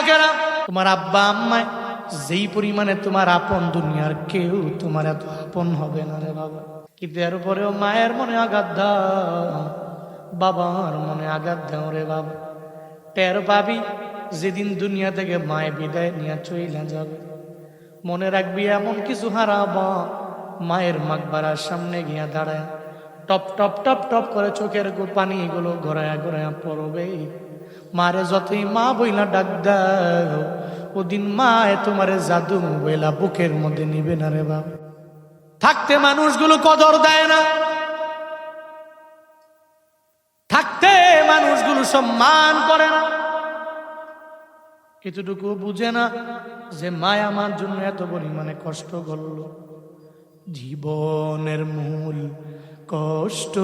লোকেরা, তোমার আব্বা আম্মায় যেই পরিমাণে তোমার আপন, দুনিয়ার কেউ তোমার এত আপন হবে না রে বাবা। কিন্তু এর উপরেও মায়ের মনে আঘাত দাও, বাবার মনে আঘাত দাও রে বাবা। টের পাবি যেদিন দুনিয়া থেকে মায়ে বিদায় নিয়ে চইলা যাবে, মনে রাখবি এমন কিছু হারাবা, মায়ের মাকবারার সামনে গিয়া দাঁড়ায় টপ টপ টপ টপ করে চোখের পানিগুলো ঘোরায়া ঘোরায়া পড়বে। মারে যতই মা বইলা ডাক দাও, ওদিন মায়ে তোমারে জাদু বইলা বুকের মধ্যে নিবে না রে বাবা। থাকতে মানুষগুলো কদর দেয় না, থাকতে মানুষগুলো সম্মান করে না, এতটুকু বুঝে না যে মায় আমার জন্য এত পরিমাণে কষ্ট করলো। জীবনের মূল কষ্ট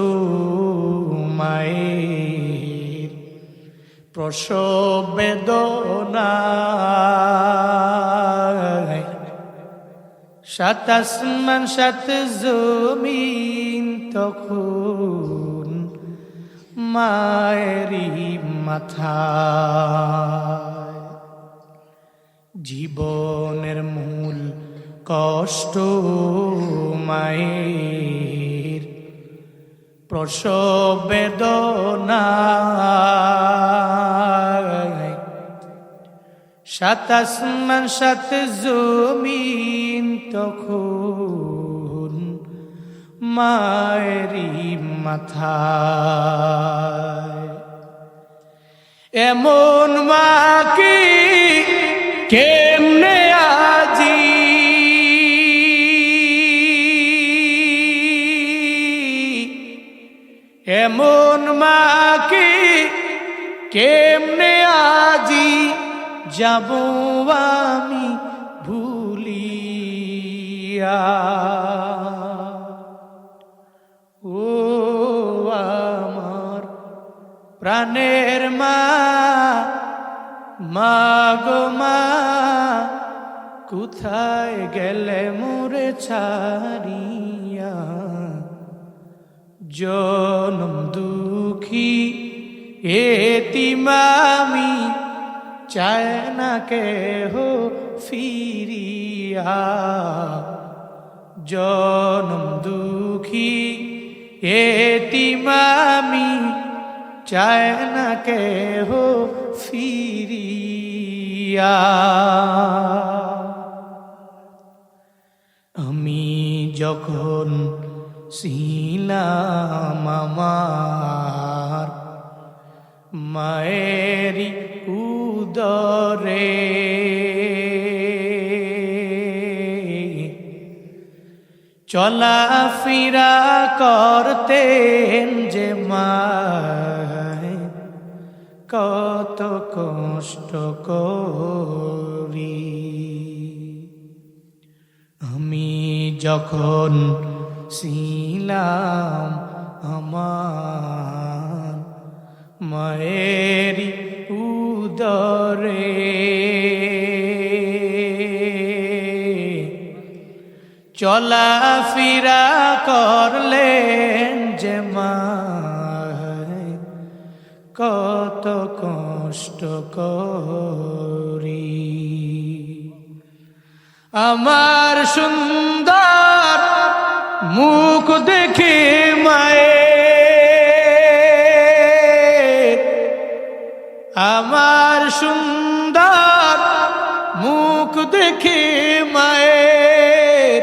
মায়ের, প্রসব বেদনা, সাত আসমান সাত জমিন তখন মায়েরই মাথা। জীবনের মূল কষ্ট মায়ের, প্রসব বেদনা, সাত আসমান সাত জমিন তখন মায়েরই মাথা। এমন মাকে কেমনে আজি এমন মাকে কেমনে আজি যাব আমি ভুলিয়া। ও আমার প্রাণের মা, মা গো মা, কোথায় গেলে মোরে ছাড়িয়া। জনম দুঃখী এতিম আমি, চায় না কেহ ফিরিয়া। জনম দুঃখী এতিম আমি, চায় না কেহ ফিরিয়া। আমি যখন ছিলাম আমার মায়েরই উদরে, চলাফেরা করতেন যে মায়, কত কষ্ট করি। আমি যখন ছিলাম আমার মায়েরই উদরে, চলাফেরা করলেন যে মায়, কত কষ্ট করি। আমার সুন্দর মুখ দেখে মায়ে, আমার সুন্দর মুখ দেখে মায়ের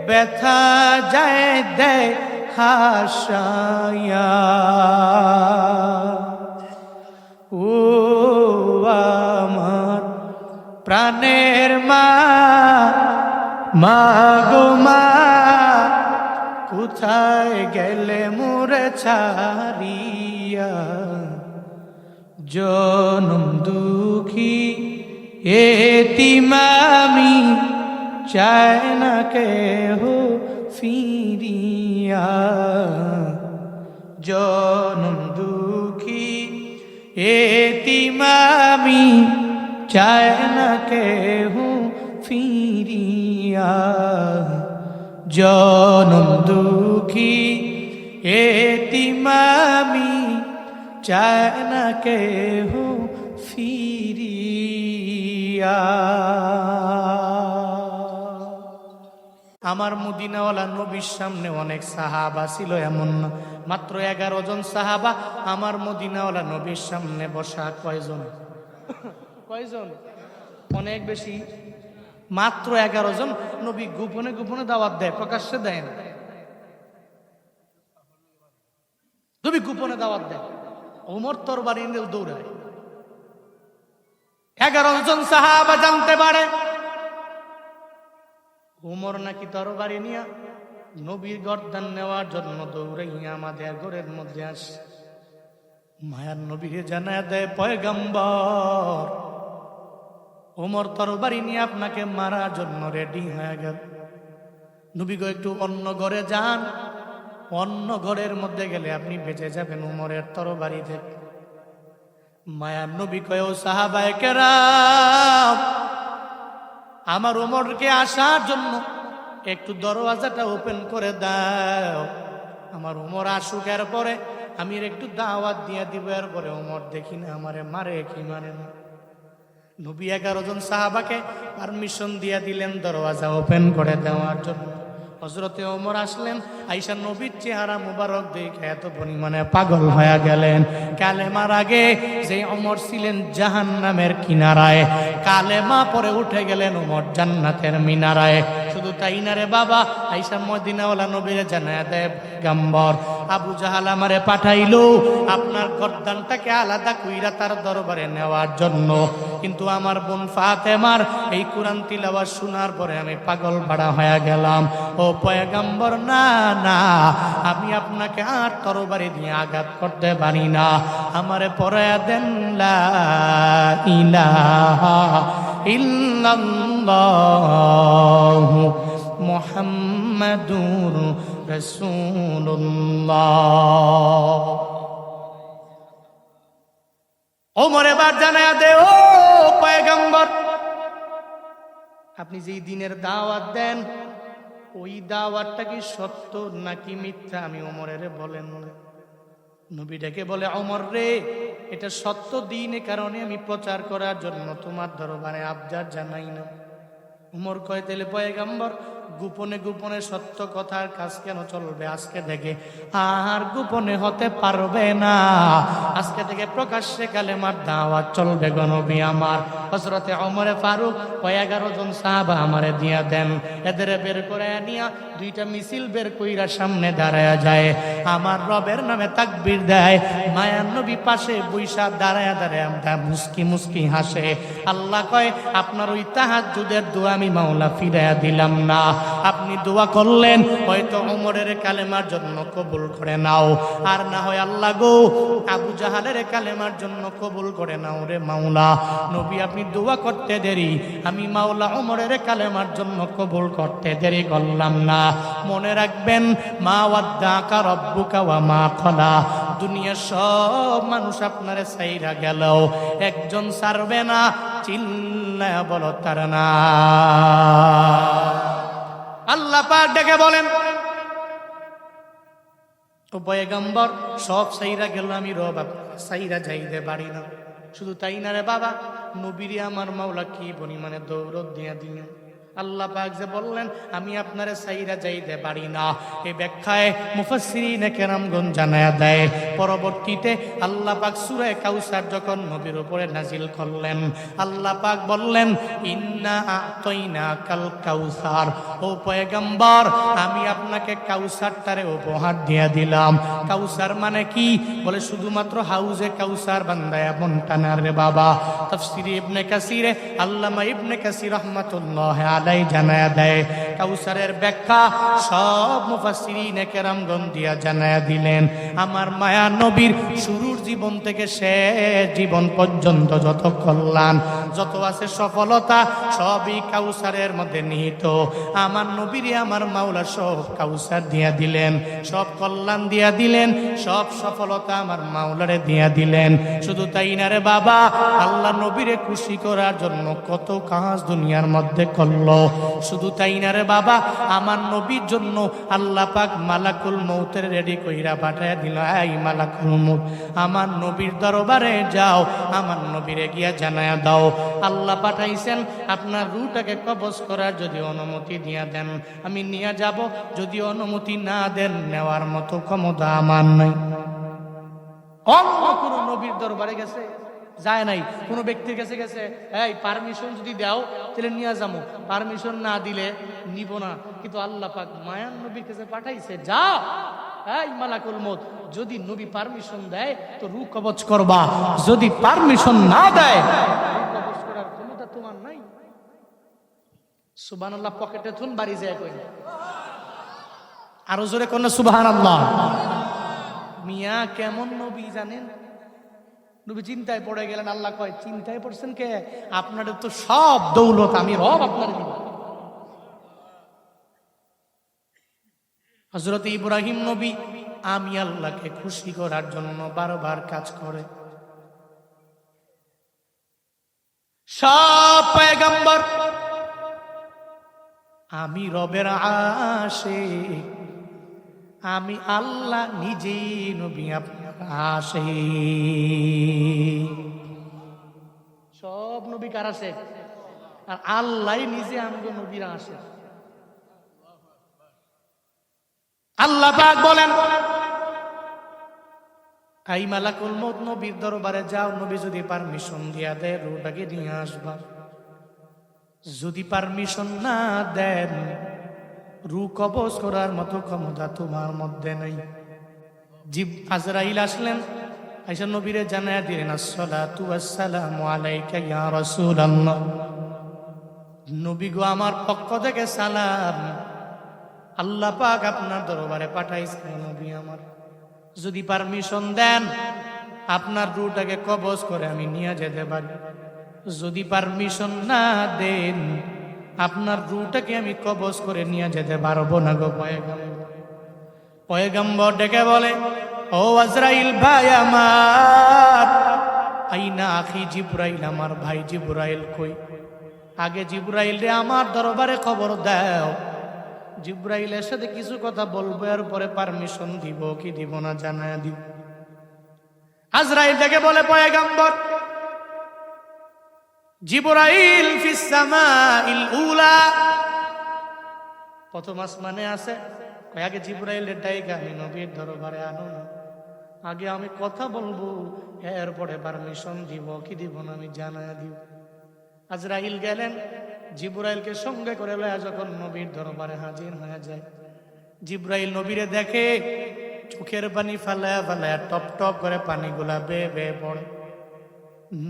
ব্যথা যায় দেয় হাসায়া। ও আমার প্রাণের মা, মা গো মা, কোথায় গেলে মোরে ছাড়িয়া। জনম দুঃখী এতিম আমি, চায় না কেহ ফিরিয়া। জনম দুঃখী এতিম আমি, চায় না কেহ ফিরিয়া। জনম দুঃখী এতিম আমি, চায় না কেহ ফিরিয়া। দিয়া। আমার মদিনাওয়ালা নবীর সামনে অনেক সাহাবা ছিল, এমন না, মাত্র 11 জন সাহাবা আমার মদিনাওয়ালা নবীর সামনে বসা। কয়জন? কয়জন? অনেক বেশি, মাত্র 11 জন। নবী গোপনে গোপনে দাওয়াত দেয়, প্রকাশ্যে দেয় না। নবী গোপনে দাওয়াত দেয়। ওমর তরবারি নিয়ে দৌড়ায়। 11 জন সাহাবা জানতে পারে ওমর নাকি তরবারি নিয়ে নবীর গর্দান নেওয়ার জন্য দৌড়াইয়া আমাদের ঘরের মধ্যে আসে। মায়ার নবীরে জানায় দেয়, পয়গম্বর, ওমর তরবারি নিয়ে আপনাকে মারার জন্য রেডি হয়ে গেল। নবী গো একটু অন্য ঘরে যান, অন্য ঘরের মধ্যে গেলে আপনি বেঁচে যাবেন ওমরের তরবারি থেকে। মায়ার নবী কয়, ও সাহাবায়ে কেরাম, আমার ওমরকে আসার জন্য একটু দরওয়াজাটা ওপেন করে দাও। আমার ওমর আসুক, এর পরে আমি একটু দাওয়াত দিয়ে দিব। এরপরে ওমর দেখি না আমারে মারে কি মারে না। নবী 11 জন সাহাবাকে পারমিশন দিয়ে দিলেন দরওয়াজা ওপেন করে দেওয়ার জন্য। হযরতে ওমর আসলেন, আয়েশা নবীর চেহারা মুবারক দেখে এত পরিমাণে পাগল হয়ে গেলেন। কালেমার আগে যে ওমর ছিলেন জাহান্নামের কিনারায়, কালেমা পরে উঠে গেলেন ওমর জান্নাতের মিনারায়। শুধু তাই না রে বাবা, আয়েশা মদিনাওয়ালা নবীর জানায়া দেয়, পয়গম্বর, আবু জাহাল আমারে পাঠাইলো আপনার গর্দানটাকে আলাদা কইরা তার দরবারে নেওয়ার জন্য, কিন্তু আমার বোন ফাতেমার এই কোরআন তিলাওয়াত শোনার পরে আমি পাগল ভাড়া হয়ে গেলাম। ও পয়গম্বর, না না, আমি আপনাকে আর তরবারি দিয়ে আঘাত করতে পারি না, আমারে পড়ায়া দেন লা ইলাহা ইল্লাল্লাহু মুহাম্মাদুর রাসূলুল্লাহ। ওমর এবার জানায়া দে, ও পয়গম্বর, আপনি যেই দিনের দাওয়াত দেন ওই দাওয়াতটা কি সত্য নাকি মিথ্যা? আমি ওমরের বলেন। নবী ডেকে বলে, ওমর রে, এটা সত্য দিন, এ কারণে আমি প্রচার করার জন্য তোমার দরবারে আবদার জানাই না। উমর কয়, তাহলে পয়গম্বর, গোপনে গোপনে সত্য কথার কাজ কেন চলবে? আজকে থেকে আর গোপনে হতে পারবে না, আজকে থেকে প্রকাশ্যে কালেমার দাওয়াত চলবে গো নবী আমার। হযরতে ওমরে ফারুক 11 জন সাহাবা আমারে দিয়া দেন, এদের বের করে নিয়া দুইটা মিছিল বের কইরা সামনে দাঁড়ায়া যায়, আমার রবের নামে তাকবীর দেয়। মায়ার নবী পাশে বৈশা দাঁড়ায়া দাঁড়ায়া মুস্কি মুস্কি হাসে। আল্লাহ কয়, আপনার ওই তাহাজ্জুদের দোয়া আমি মাওলা ফিরাইয়া দিলাম না, আপনি দোয়া করলেন, হয়তো ওমরের কালেমার জন্য কবুল করে নাও, আর না হয় আল্লাহ গো আবু জাহালের কালেমার জন্য কবুল করে নাও রে মাওলা। নবী আপনি দোয়া করতে দেরি, আমি মাওলা ওমরের কালেমার জন্য কবুল করতে দেরি করলাম না। মনে রাখবেন, মা ওয়াদ্দাকা রব্বুকা ওয়া মা ক্বালা, দুনিয়ার সব মানুষ আপনারে ছাইরা গেলেও একজন ছাড়বে না, চিল্লায়া বলো তার না। আল্লাহ পাক ডেকে বলেন, ও পয়গম্বর, সব ছাইরা গেল, আমি রব ছাইরা যাইতে পারি না। শুধু তাই না রে বাবা, নবীরে আমার মাওলা কি পরিমাণে দৌলত দিয়া দিলেন। আল্লাহ পাক যে বললেন আমি আপনারে ছাইরা যাইতে পারি না, এই ব্যাখ্যায় মুফাসসিরিনে কেরামগণ জানায়া দেয়, পরবর্তীতে আল্লাহ পাক সূরা কাউসার যখন নবীর উপরে নাজিল করলেন, আল্লাহ পাক বললেন, ইন্না আ'তাইনাকাল কাউসার, ও পয়গম্বর, আমি আপনাকে কাউসারটারে উপহার দিয়ে দিলাম। কাউসার মানে কি? বলে শুধুমাত্র হাউজে কাউসার বান্দায় এমনটা না রে বাবা। তাফসীরে ইবনে কাসিরে আল্লামা ইবনে কাসির রাহমাতুল্লাহ আলাই জানায়া দেয়, কাউসারের ব্যাখ্যা সব মুফাসসিরিনে কেরামগণ দিয়া জানায়া দিলেন, আমার মায়া নবীর শুরুর জীবন থেকে শেষ জীবন পর্যন্ত যত কল্যাণ, যত আছে সফলতা, সবই কাউসারের মধ্যে নিহিত। আমার নবীরে আমার মাওলা সব কাউসার দিয়া দিলেন, সব কল্যাণ দিয়া দিলেন, সব সফলতা আমার মাওলারে দিয়া দিলেন। শুধু তাই না রে বাবা, আল্লাহ নবীরে খুশি করার জন্য কত কাজ দুনিয়ার মধ্যে করলো। শুধু তাই না রে বাবা, আমার নবীর জন্য আল্লাহ পাক মালাকুল মউতের রেডি কইরা পাঠায় দিল, এই মালাকুল মউত, আমার নবীর দরবারে যাও, আমার নবীরে গিয়া জানায়া দাও, আল্লাহ পাঠাইছেন আপনার রূহটাকে কবজ করার, যদি অনুমতি দিয়া দেন আমি নিয়ে যাব, যদি অনুমতি না দেন নেওয়ার মতো ক্ষমতা আমার নাই। অন্য কোনো নবীর দরবারে গেছে যায় নাই, কোনো ব্যক্তির কাছে গেছে, এই পারমিশন যদি দাও তাহলে নিয়ে যাবো, পারমিশন না দিলে নিব না। কিন্তু আল্লাহ পাক মায়ান নবীর কাছে পাঠাইছে, যা এই মালাকুল মউত, যদি নবী পারমিশন দেয় তো রূহ কবজ করবা, যদি পারমিশন না দেয় রূহ কবজ করার ক্ষমতা তোমার নাই। সুবহানাল্লাহ পকেটে থুন বাড়ি যায় কই, আরো জোরে কোন সুবহানাল্লাহ। মিয়া কেমন নবী জানেন? নবী চিন্তায় পড়ে গেলেন। আল্লাহ কয়, চিন্তায় পড়ছেন কে? আপনাদের তো সব দৌলত আমি রব আপনার দিব। হযরত ইব্রাহিম নবী আমি আল্লাহকে খুশি করার জন্য বারবার কাজ করে। সব পয়গম্বর আমি রবের আশিক, আমি আল্লাহ নিজেই নবী আপনার আশিক। সব নবী কার আশিক? আর আল্লাহ নিজে আমগো নবীর আশিক। আল্লাহ পাক বলেন, আই মালাকুল মউত নবীর দরবারে যাও, নবী যদি পারমিশন দিয়া দেয় রূহটাকে নিয়ে আসবা, যদি পারমিশন না দেন রূহ কবজ করার মতো ক্ষমতা তোমার মধ্যে নাই। আজরাইল আসলেন, আয়েশা নবীরে জানায়া দিলেন, আসসালাতু ওয়াসসালামু আলাইকা ইয়া রাসূলুল্লাহ, নবী গো আমার পক্ষ থেকে সালাম, আল্লাহ পাক আপনার দরবারে পাঠাইছেন নবী আমার, যদি পারমিশন দেন আপনার রূহটাকে কবজ করে আমি নিয়ে যেতে পারি, যদি পারমিশন না দেন আপনার রূহটাকে আমি কবজ করে নিয়ে যেতে পারবো না গো পয়গম্বর। পয়গম্বর ডেকে বলে, ও আজরাইল ভাই আমার, আইনা আখি জিবরাইল, আমার ভাই জিবরাইল কই? আগে জিবরাইল রে আমার দরবারে খবর দাও, জিবরাইলের সাথে কিছু কথা বলবো, এর পরে পারমিশন দিব কি দিব না জানায়া দিব। আজরাইল ডেকে বলে, পয়গম্বর জিবরাইল ফিস সামাইল উলা, প্রথম আসমানে আছে, আগে জিবরাইলের ডাইকা আমি নবীর দরবারে আনো না, আগে আমি কথা বলবো, এরপরে পারমিশন দিব কি দিব না আমি জানায়া দিব। আজরাইল গেলেন, জিবরাইলকে সঙ্গে করে লয়া যখন নবীর দরবারে হাজির হয়ে যায়, জিবরাইল নবীরে দেখে চোখের পানি ফালায়া ফালায়া টপ টপ করে পানিগুলা বেয়ে বেয়ে পড়ে।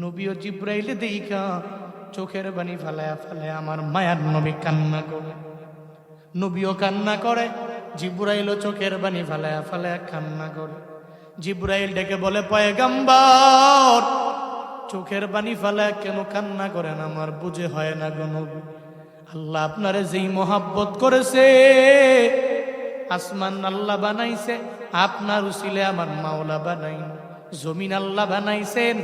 নবী ও জিবরাইলে দেইখা চোখের পানি ফালায়া ফালায়া আমার মায়ার নবী কান্না করে, নবীও কান্না করে, জিবরাইলও চোখের পানি ফালায়া ফালায়া কান্না করে। জিবরাইল ডেকে বলে, পয়গম্বর চোখের পানি ফালায়া কেন কান্না করেন? আমার বুঝে হয় না গো নবী, আল্লাহ আপনারে যেই মোহাব্বত করেছে, আসমান আল্লাহ বানাইছে আপনার উসিলে আমার মাওলা বানাই, জমিন আল্লাহ বানাইছেন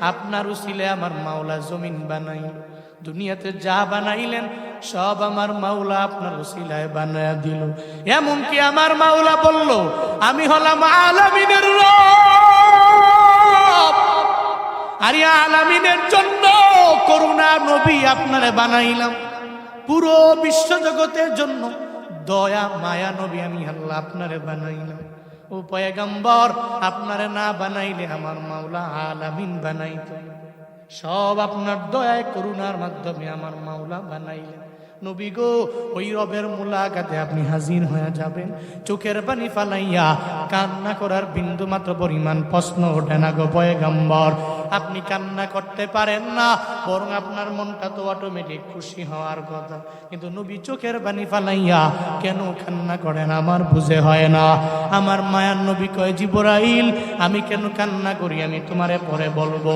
আপনার উসিলে আমার মাওলা জমিন বানাই, দুনিয়াতে যা বানাইলেন সব আমার মাওলা আপনার উসিলায় বানায়া দিল। এমনকি আমার মাওলা বলল, আমি হলাম আলামিনের রব, আর এই আলামিনের জন্য করুণা নবী আপনারে বানাইলাম, পুরো বিশ্ব জগতের জন্য দয়া মায়া নবী আমি আল্লাহ আপনারে বানাইলাম। ও পয়গম্বর আপনারে না বানাইলে আমার মাওলা আলামিন বানাইতো, সব আপনার দয়ায় করুণার মাধ্যমে আমার মাওলা বানাইলেন। নবী গো ওই রবের মুলাকাতে আপনি হাজির হয়ে যাবেন, চোখের পানি ফালাইয়া কান্না করার বিন্দু মাত্র পরিমাণ প্রশ্ন ওঠে না গো পয়গম্বর। আপনি কান্না করতে পারেন না, বরং আপনার মনটা তো অটোমেটিক খুশি হওয়ার কথা, কিন্তু নবী চোখের পানি ফালাইয়া কেন কান্না করেন আমার বুঝে হয় না। আমার মায়ার নবী কয়, জিবরাইল আমি কেন কান্না করি আমি তোমারে পরে বলবো,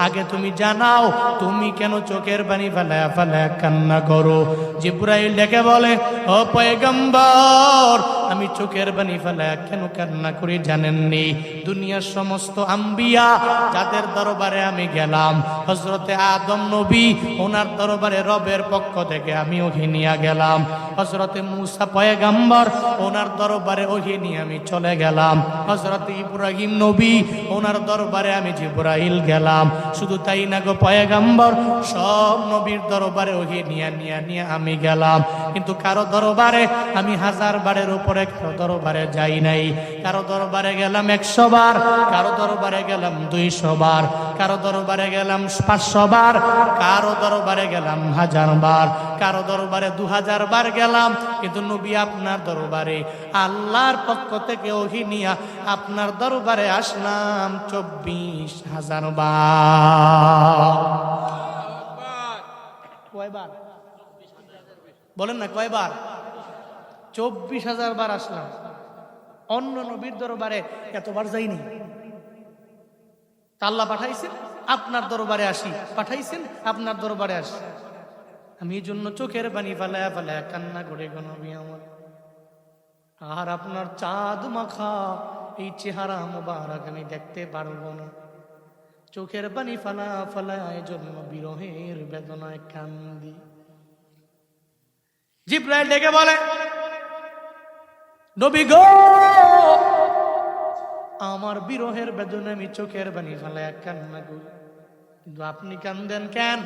আগে তুমি জানাও তুমি কেন চোখের পানি ফালায়া ফালায়া কান্না করো। জিবরাইল ডেকে বলে, ও পয়গম্বর আমি চোখের পানি ফালায়া কেন কান্না করি জানেননি? দুনিয়ার সমস্ত আম্বিয়া যাদের দরবারে দরবারে আমি গেলাম, হযরতে আদম নবী ওনার দরবারে রবের পক্ষ থেকে আমি ওহী নিয়ে গেলাম, হযরতে মূসা পয়গম্বর ওনার দরবারে ওহী নিয়ে আমি চলে গেলাম, হযরতে ইব্রাহিম নবী ওনার দরবারে আমি জিবরাইল গেলাম। শুধু তাই না গো পয়গম্বর, সব নবীর দরবারে ওহী নিয়ে আমি গেলাম, কিন্তু কারো দরবারে আমি 1000 বারের উপরে কারো দরবারে যাই নাই। কারো দরবারে গেলাম 100 বার, কারো দরবারে গেলাম 200 বার, কারো দরবারে গেলাম 500 বার, কারো দরবারে গেলাম 1000 বার, কারো দরবারে 2000 বার গেলাম। কিন্তু নবী আপনার দরবারে আল্লাহর পক্ষ থেকে ওহী নিয়া আপনার দরবারে আসলাম 24,000 বার। কয়বার বলেন না, কয়বার? 24,000 বার আসলাম। অন্য নবীর দরবারে এতবার যাইনি। আল্লাহ পাঠাইছেন আপনার দরবারে আসি, পাঠাইছেন আপনার দরবারে আসি। আমি এই জন্য চোখের পানি ফালায়া ফালায়া কান্না করে গো নবী আমার, আর আপনার চাঁদ মাখা এই চেহারা মোবারক আমি দেখতে পারবো না। চোখের পানি ফালা ফালায়া এই জন্য বিরহের বেদনায় কান্দি। জিবরাইল ডেকে বলে, নবী গো, আমার বিরহের বেদনা আমি চোখের পানি ফালায়া কান্না করি, কিন্তু আপনি কান্দেন কেন?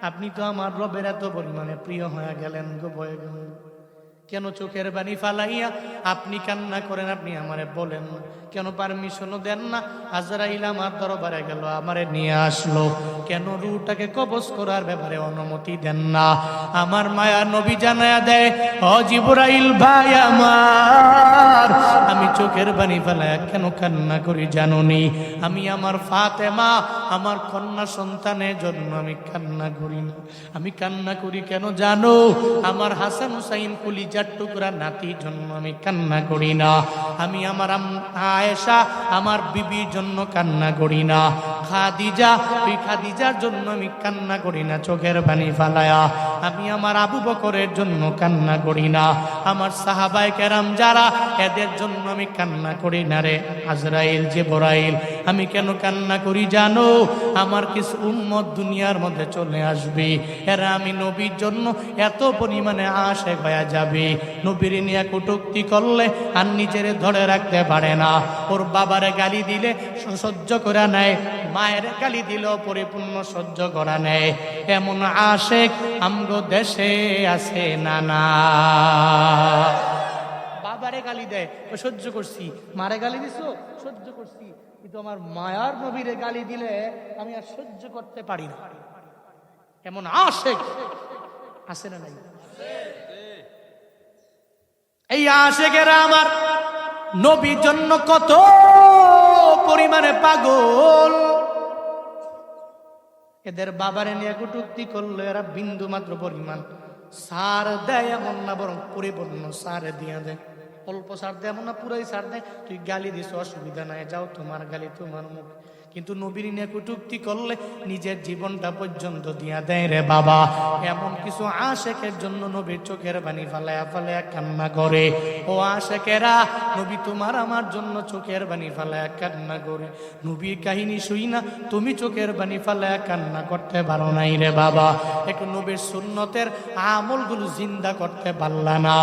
আপনি তো আমার রবের এত পরিমাণে প্রিয় হয়ে গেলেন গো পয়গম্বর, কেন চোখের পানি ফালাইয়া আপনি কান্না করেন? আপনি আমারে বলেন না কেন, পারমিশনও দেন না। আজরাইল আমার দরবারে গেল, আমারে নিয়ে আসলো, কেন রূহটাকে কবজ করার ব্যাপারে অনুমতি দেন না? আমার মায়া নবী জানায়া দেয়, ও জিবরাইল ভাই আমার, আমি চোখের পানি ফেলায় কেন কান্না করি জানুনি? আমি আমার ফাতেমা, আমার কন্যা সন্তানের জন্য আমি কান্না করি না। আমি কান্না করি কেন জানো? আমার হাসান হুসাইন কলিজার টুকরা নাতির জন্য আমি কান্না করি না। আমি আমার আয়েশা আমার বিবির জন্য কান্না করি না। খাদিজা, ওই খাদিজার জন্য আমি কান্না করি না চোখের পানি ফালায়া। আমি আমার আবু বকরের জন্য কান্না করি না। আমার সাহাবায়ে কেরাম যারা, এদের জন্য আমি কান্না করি না রে আজরাইল জিবরাইল। আমি কেন কান্না করি জানো? আমার কিছু উম্মত দুনিয়ার মধ্যে চলে আসবে, এরা আমি নবীর জন্য এত পরিমাণে আশিক হয়ে যাবে, নবীর নিয়ে কটূক্তি করলে আর নিজেরে ধরে রাখতে পারে না। ওর বাবারে গালি দিলে সহ্য করে নেয়, মায়ের গালি দিলেও পরিপূর্ণ সহ্য করা নেয়। এমন আশিক আমগো দেশে আছে না না? বাবারে গালি দেয় সহ্য করছি, মারে গালি দিছো সহ্য করছি, কিন্তু আমার মায়ার নবীরে গালি দিলে আমি আর সহ্য করতে পারি না। এমন আশিক আছে না নাই? এই আশিকেরা আমার নবীর জন্য কত পরিমাণে পাগল। এদের বাবারে নিয়ে কটূক্তি করলো, এরা বিন্দু মাত্র পরিমাণ সার দেয় এমন না, বরং পরিপূর্ণ সার দিয়া দেয়। অল্প সার দেয় এমন না, পুরাই সার দেয়। তুই গালি দিস অসুবিধা নাই, যাও তোমার গালি তোমার মুখ। কিন্তু নবীর নিয়ে কটূক্তি করলে নিজের জীবনটা পর্যন্ত দিয়া দেয় রে বাবা। এমন কিছু আশিকের জন্য নবীর চোখের পানি ফালায়া ফালায়া কান্না করে। ও আশিকেরা, নবী তোমার আমার জন্য চোখের পানি ফালায়া কান্না করে। নবীর কাহিনী শুই না তুমি চোখের পানি ফালায়া কান্না করতে পারো নাই রে বাবা। একটু নবীর সুন্নতের আমলগুলো জিন্দা করতে পারলা না।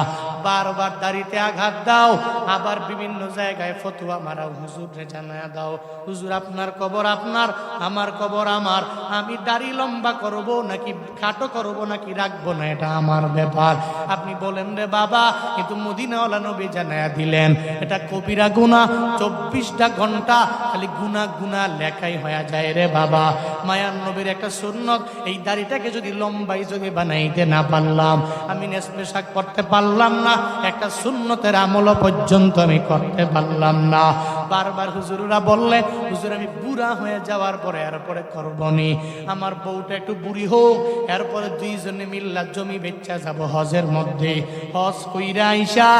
বারবার দাড়িতে আঘাত দাও, আবার বিভিন্ন জায়গায় ফতোয়া মারাও, হুজুরে জানায়া দাও, হুজুর আপনার কবর আপনার, আমার কবর আমার, আমি দাড়ি লম্বা করব নাকি খাটো করব নাকি রাখবো না, এটা আমার ব্যাপার। আপনি বলেন রে বাবা, কিন্তু মদিনাওয়ালা নবী জানায়া দিলেন এটা কবিরা গুনাহ। 24টা ঘন্টা খালি গুনাহ গুনাহ লেখাই হয়ে যায় রে বাবা। মায়ার নবীর একটা সুন্নত, এই দাড়িটাকে যদি লম্বাই যদি বানাইতে না পারলাম, আমি নেসপেশাক করতে পারলাম না, একটা সুন্নতের আমল পর্যন্ত আমি করতে পারলাম না। বারবার হুজুররা বললে, হুজুর আমি বুড়া হয়ে যাওয়ার পরে এরপরে করবনি, আমার বউটা একটু বুড়ি হোক, এরপরে দুইজনে মিল্লা জমি বেচা যাব হজের মধ্যে। হজ কইরা আইসা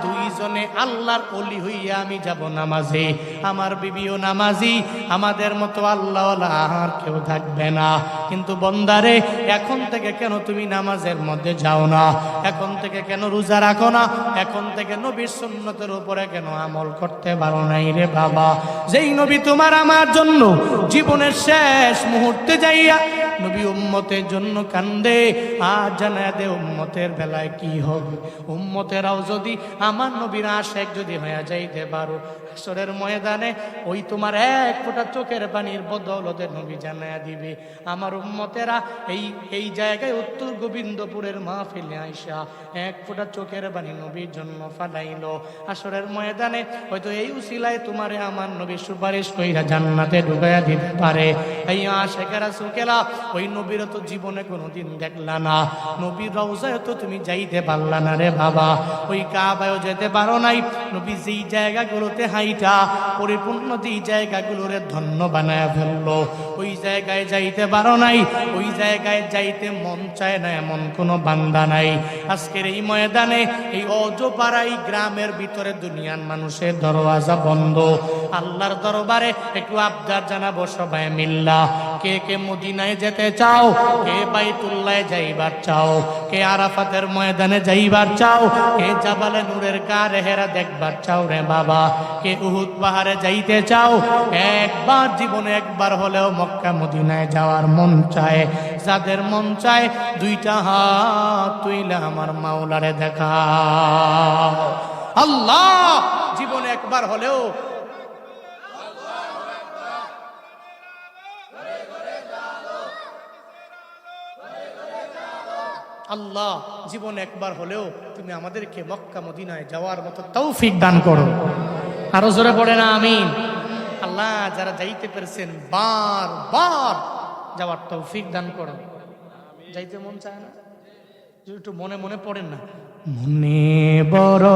দুইজনে আল্লাহর ওলি হইয়া আমি যাব নামাজে। আমার বিবিও নামাজি, আমাদের মতো আল্লাহওয়ালা আর কেউ থাকবে না। কিন্তু বন্দারে, এখন থেকে কেন তুমি নামাজের মধ্যে যাও না? এখন থেকে কেন রোজা রাখো থাকো না, এখন থেকে নবীর সুন্নতের উপরে কেন আমল করতে পারো নাই রে বাবা? যেই নবী তোমার আমার জন্য জীবনের শেষ মুহূর্তে যাইয়া নবী উম্মতের জন্য কান্দে, আর জানা দে উম্মতের বেলায় কি হবে। উম্মতেরাও যদি আমার নবীর আশেক যদি হয়ে যাইতে পারো, হাসরের ময়দানে ওই তোমার এক ফোঁটা চোখের পানির বদৌলতে নবী জানায়া দিবে আমার উম্মতেরা এই জায়গায় উত্তর গোবিন্দপুরের মাহফিলে আইসা এক ফোঁটা চোখের পানি নবীর জন্য ফালাইলো। হাসরের ময়দানে হয়তো এই উসিলায় তোমারে আমার নবী সুপারিশ কইরা জান্নাতে ঢুকাইয়া দিতে পারে। এই আশেকেরা সুকেলা ওই নবীর তো জীবনে কোনোদিন দেখলা না, নবীর রওজায় তো তুমি যাইতে পারলা না রে বাবা, ওই কাবায়ও যেতে পারো নাই। নবী যেই জায়গাগুলোতে হাইটা পরিপূর্ণ যেই জায়গাগুলোরে ধন্য বানায় ফেললো, ওই জায়গায় যাইতে পারো নাই। ওই জায়গায় যাইতে মন চায় না এমন কোনো বান্দা নাই। আজকের এই ময়দানে এই অজপাড়া এই গ্রামের ভিতরে দুনিয়ার মানুষের দরওয়াজা বন্ধ। আল্লাহর দরবারে একটু আবদার জানাবো সবাই মিল্লা, কে কে মদিনায় যেতে চাও, কে বাইতুল্লাহে যাইবার চাও, কে আরাফাতের ময়দানে যাইবার চাও, কে জাবালে নূরের গারে হেরা দেখবার চাও রে বাবা, কে উহুদ পাহাড়ে যাইতে চাও, একবার জীবনে একবার হলেও মক্কা মদিনায় যাওয়ার মন চায়। যাদের মন চায় দুইটা হাত তুইলা আমার মাওলারে দেখা। আল্লাহ জীবনে একবার হলেও, আল্লাহ জীবনে একবার হলেও তুমি আমাদেরকে মক্কা মদিনায় যাওয়ার মতো তৌফিক দান করো। আরো জোরে পড়ে না আমিন। আল্লাহ যারা যাইতে পেরেছেন বারবার যাওয়ার তৌফিক দান করো। যাইতে মন চায় না, একটু মনে মনে পড়েন না, মনে বড়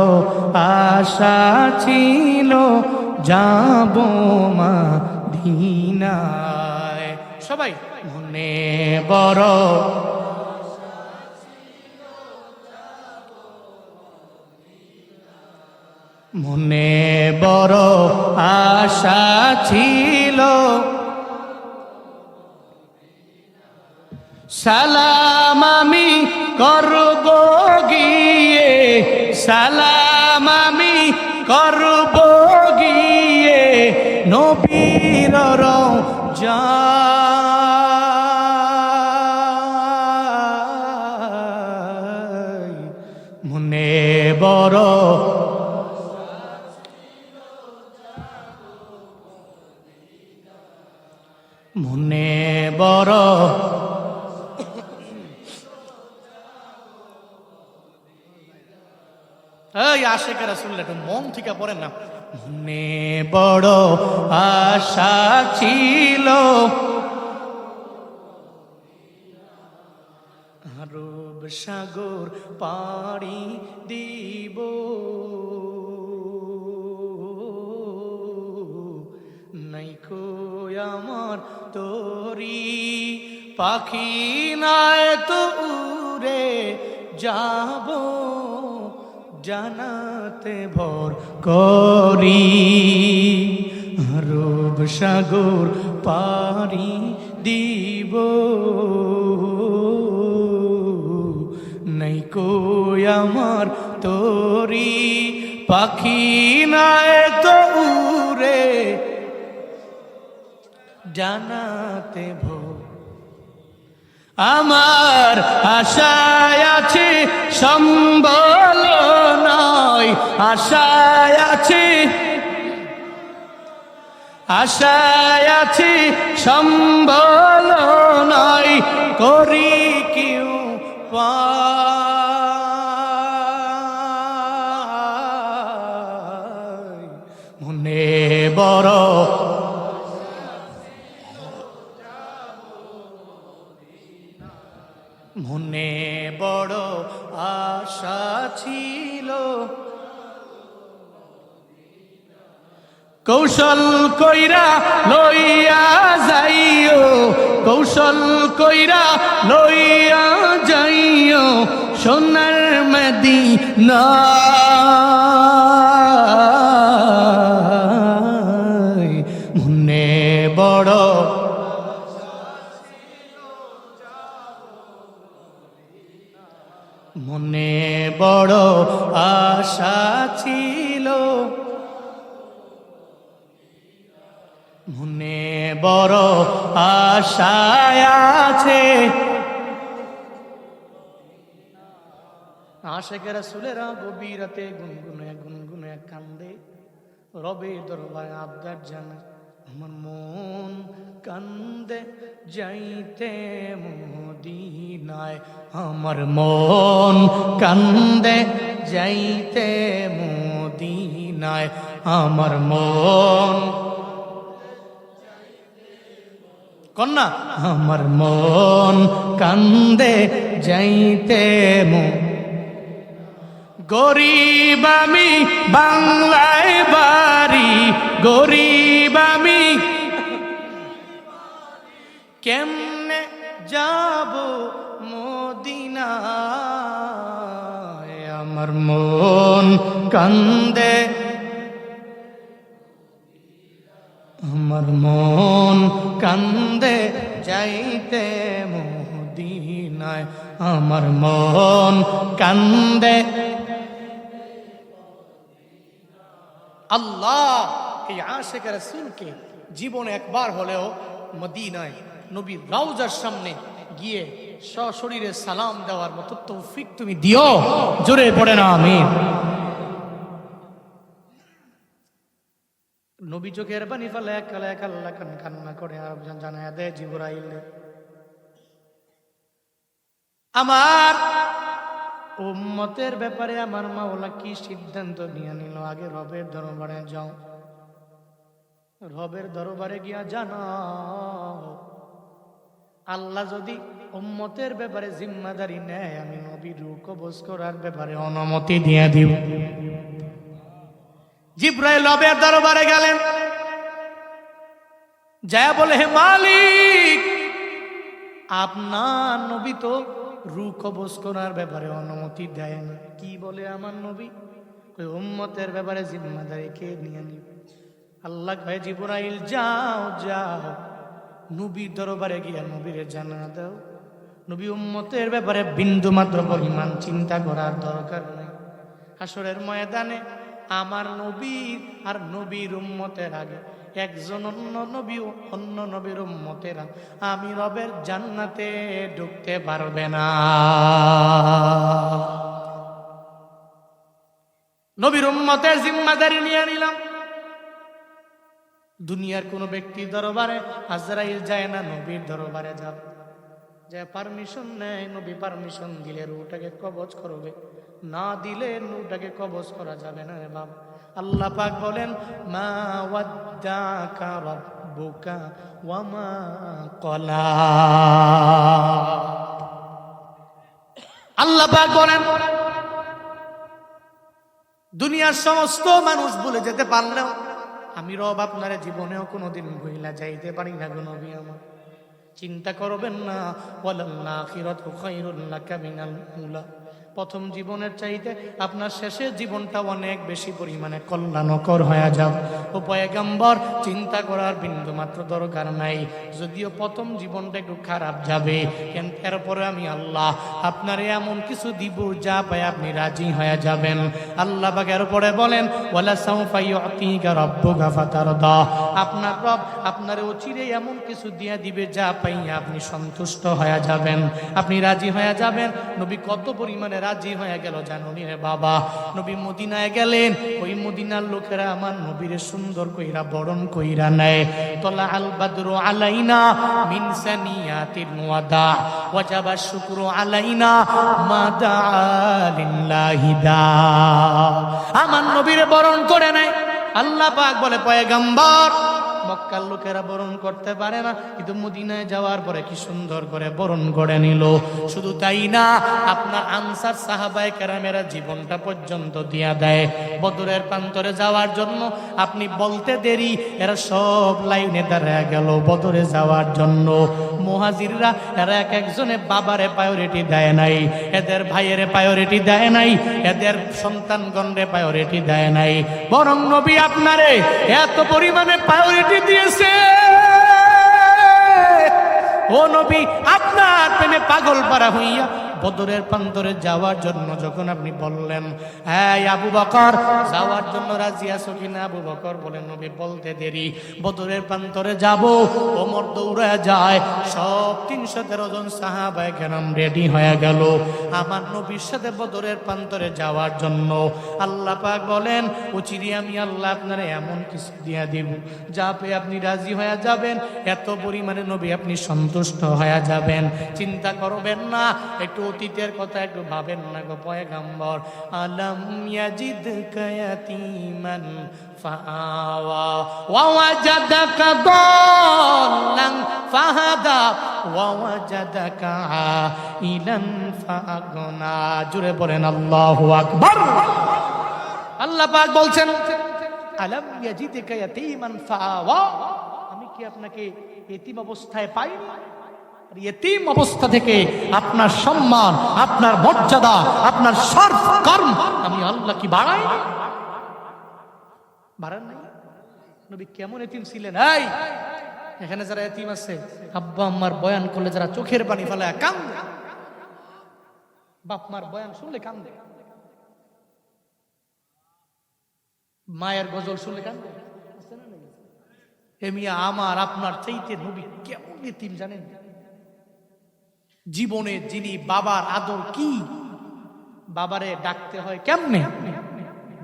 আশা ছিল যাব মদিনায়। সবাই মনে বড়, মনে বড় আশা ছিল, সালাম আমি করব গিয়ে, সালাম আমি করব গিয়ে নবীর রওজায়। মনে বড়, মনে বড়, এই আশেকেরা শুনলে একটু মন থেকে পড়েন না। মনে বড় আশা ছিল আরব সাগর পাড়ি দিব, নাইকো আমার তোরি পাখি নাই তো উড়ে যাব জানাতে ভর করি, আরব সাগর পাড়ি দিব, নাইকো আমার তোরি পাখি নাই তো উড়ে জানাতে ভোর। আমার আশায় আছে সম্বল নয়, আশায় আছে, আশায় আছে সম্বল নয়, করি কেউ পায়। মনে বড়, মনে বড় আশা ছিল, কৌশল কইরা লইয়া যাইও, কৌশল কইরা লইয়া যাইও সোনার মদিনা। মনে বড়, মনে বড় আশা ছিল, মনে বড় আশায় আছে, আশেকের রাসূলেরা গভীর রাতে গুনগুনে গুনগুনে কান্দে, রবে দরবারে আবদার জানায়, আমার মন কান্দে যাইতে মদিনায়, আমার মন কান্দে যাইতে মদিনায়, আমার মন কন্যা, আমার মন কান্দে যাইতে গরিব আমি বাংলায় বাড়ি, গরিব আমি কেমনে যাব মদিনায়, আমার মন কান্দে, আমার মন কান্দে যাইতে মদিনায়, আমার মন কান্দে। আল্লাহ এই আশিক রাসূলকে জীবনে একবার হলেও মদিনায় নবীর রওজার সামনে গিয়ে সশরীরে সালাম দেওয়ার মতো তৌফিক তুমি দিও, জোরে পড়ে না আমিন। নবী চোখের পানি ফেলে একালে একাল্লা কান্না করে আর জানায় দেয় জিবরাইল, আমার উম্মতের ব্যাপারে আমার মাওলা কি সিদ্ধান্ত নিয়ে নিল, আগে রবের দরবারে যাও, রবের দরবারে গিয়া জানাও, আল্লাহ যদি উম্মতের ব্যাপারে জিম্মাদারি নেয়, আমি নবী রূহ কবজ করার ব্যাপারে অনুমতি দিয়ে দিব। জিবরাইল রবের দরবারে গেলেন, যায় বলে, হে মালিক, আপনার নবী তো রূহ কবজ করার ব্যাপারে অনুমতি দেয় না। কি বলে আমার নবী? ওই উম্মতের ব্যাপারে জিম্মাদারি কে নিয়ে নিবে? আল্লাহ কয়, জিবরাইল যাও যাও, নবীর দরবারে গিয়া নবীরে জানা দাও, নবী উম্মতের ব্যাপারে বিন্দু মাত্র পরিমাণ চিন্তা করার দরকার নেই। হাসরের ময়দানে আমার নবীর আর নবীর উম্মতের আগে একজন অন্য নবী, অন্য নবীর উম্মতেরা আমি রবের জান্নাতে ঢুকতে পারবে না। নবীর উম্মতের জিম্মাদারি নিয়ে নিলাম। দুনিয়ার কোন ব্যক্তির দরবারে আজরাইল যায় না, নবীর দরবারে যাবে, যে পারমিশন নেয়, নবী পারমিশন দিলে রূহটাকে কবজ করবে, না দিলে রূহটাকে কবজ করা যাবে না রে বাবা। আল্লাহ পাক বলেন, মা ওয়াদ্দাকা রাব্বুকা ওয়া মা ক্বালা। আল্লাহ পাক বলেন, দুনিয়ার সমস্ত মানুষ ভুলে যেতে পারলেও আমি রব আপনার জীবনেও কোনোদিন ভুইলা যাইতে পারি না গো নবী আমার। চিন্তা করবেন না, ওয়ালাল আখিরাতু খায়রুল লাকা মিনাল উলা, প্রথম জীবনের চাইতে আপনার শেষের জীবনটা অনেক বেশি পরিমাণে কল্যাণকর হয়ে যাবে। ও পয়গম্বর, চিন্তা করার বিন্দু মাত্র দরকার নাই, যদিও প্রথম জীবনটা একটু খারাপ যাবে, কিন্তু এরপরে আমি আল্লাহ আপনার এমন কিছু দিব যা পায় আপনি রাজি হয়ে যাবেন। আল্লাহ পাক এরপরে বলেন, ওয়ালা সাউফা ইউতিকা রাব্বুকা ফাতারদা, আপনার রব আপনার অচিরে এমন কিছু দিয়ে দিবে যা পাইয়া আপনি সন্তুষ্ট হয়ে যাবেন, আপনি রাজি হয়ে যাবেন। নবী কত পরিমাণে রাজি হয়ে গেল জানো নি রে বাবা? নবী মদিনায় গেলেন, ওই মদিনার লোকেরা আমার নবীরে সুন্দর কইরা বরণ কইরা নেয়। তলা আল বাদরু আলাইনা মিন সানিয়াতিল ওয়াদা ওয়াজাবা শুকরু আলাইনা মাদা লিল্লাহি দা, আমার নবীরে বরণ করে নেয়। আল্লাহ পাক বলে, পয়গম্বর, মক্কার লোকেরা বরণ করতে পারে না, কিন্তু মদিনায় যাওয়ার পরে কি সুন্দর করে বরণ করে নিল। শুধু তাই না, আপনার আনসার সাহাবায়ে কেরামেরা জীবনটা পর্যন্ত দিয়া দেয় বদরের প্রান্তরে যাওয়ার জন্য। আপনি বলতে দেরি, এরা সব লাইনে দাঁড়ায় গেল বদরে যাওয়ার জন্য। মুহাজিররা এরা এক একজনে বাবারে প্রায়োরিটি দেয় নাই, এদের ভাইয়েরে প্রায়োরিটি দেয় নাই, এদের সন্তানগণরে প্রায়োরিটি দেয় নাই, বরং নবী আপনারে এত পরিমাণে প্রায়োরিটি দিয়েছে। ও নবী, আপনার প্রেমে পাগল পারা হইয়া বদরের প্রান্তরে যাওয়ার জন্য যখন আপনি বললেন, হ্যাঁ আবু বকর যাওয়ার জন্য রাজি আছো কিনা? আবু বকর বলেন, নবী বলতে দেরি, বদরের প্রান্তরে যাব। ওমর দৌড়ে যায়, সব 313 জন সাহাবায়ে কেরাম রেডি হয়ে গেল আমার নবীর সাথে বদরের প্রান্তরে যাওয়ার জন্য। আল্লাহ পাক বলেন, অচিরে আমি আল্লাহ আপনারা এমন কিছু দিয়া দিব যা পেয়ে আপনি রাজি হয়ে যাবেন, এত পরিমাণে নবী আপনি সন্তুষ্ট হয়ে যাবেন। চিন্তা করবেন না, একটু অতীতের কথা একটু ভাবেন না গো পয়গম্বর। আলাম ইয়াজিদকা ইয়াতীমান ফাআওয়া ওয়া ওয়াজাদাকা দাল্লান ফাহাদা ওয়া ওয়াজাদাকা আইলান ফাআগনা। জোরে বলেন আল্লাহু আকবার। আল্লাহ পাক বলছেন, আলাম ইয়াজিদকা ইয়াতীমান ফাআওয়া, আমি কি আপনাকে এতিম অবস্থায় পাইনি? আর এতিম অবস্থা থেকে আপনার সম্মান, আপনার মর্যাদা, আপনার শরফ কর্ম আমি আল্লাহ কি বাড়াই? বাড়ান নাই? নবী কেমন এতিম ছিলেন? এই এখানে যারা এতিম আছে, আব্বা আম্মার বয়ান করলে যারা চোখের পানি ফেলায় কান্দে, বাপ মার বয়ান শুনলে কান্দে, মায়ের গজল শুনলে কান্দে, এমিয়া আমার আপনার চাইতে নবী কেমন এতিম জানেন? জীবনে যিনি বাবার আদর কি, বাবারে ডাকতে হয় কেমনে,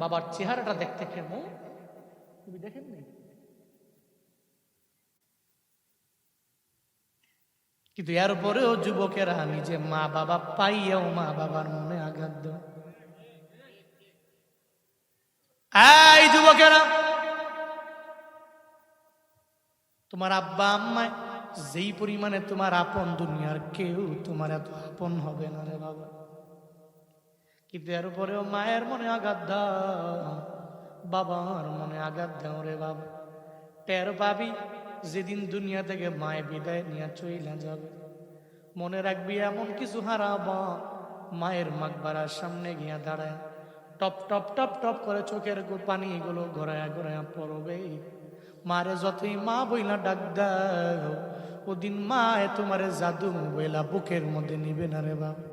বাবার চেহারাটা দেখতে কেমন তুমি দেখেন নাই? কিন্তু এর পরেও যুবকেরা নিজে মা বাবা পাইয়াও মা বাবার মনে আঘাত দেয়। এই যুবকেরা, তোমার আব্বা আম্মা যেই পরিমাণে তোমার আপন, দুনিয়ার কেউ তোমার এত আপন হবে না রে বাবা। কিন্তু এর উপরেও মায়ের মনে আঘাত দাও, বাবার মনে আঘাত দাও রে বাবা। টের পাবি যেদিন দুনিয়া থেকে মায়ে বিদায় নিয়ে চইলা যাবে, মনে রাখবি এমন কিছু হারাবা, মায়ের মাকবারার সামনে গিয়া দাঁড়ায় টপ টপ টপ টপ করে চোখের পানি এগুলো ঘোরায়া ঘোরায়া পড়বে। মারে যতই মা বইলা ডাক দাও, ওদিন মা তোমারে জাদু বইলা বুকের মধ্যে নিবে না রে বাবা।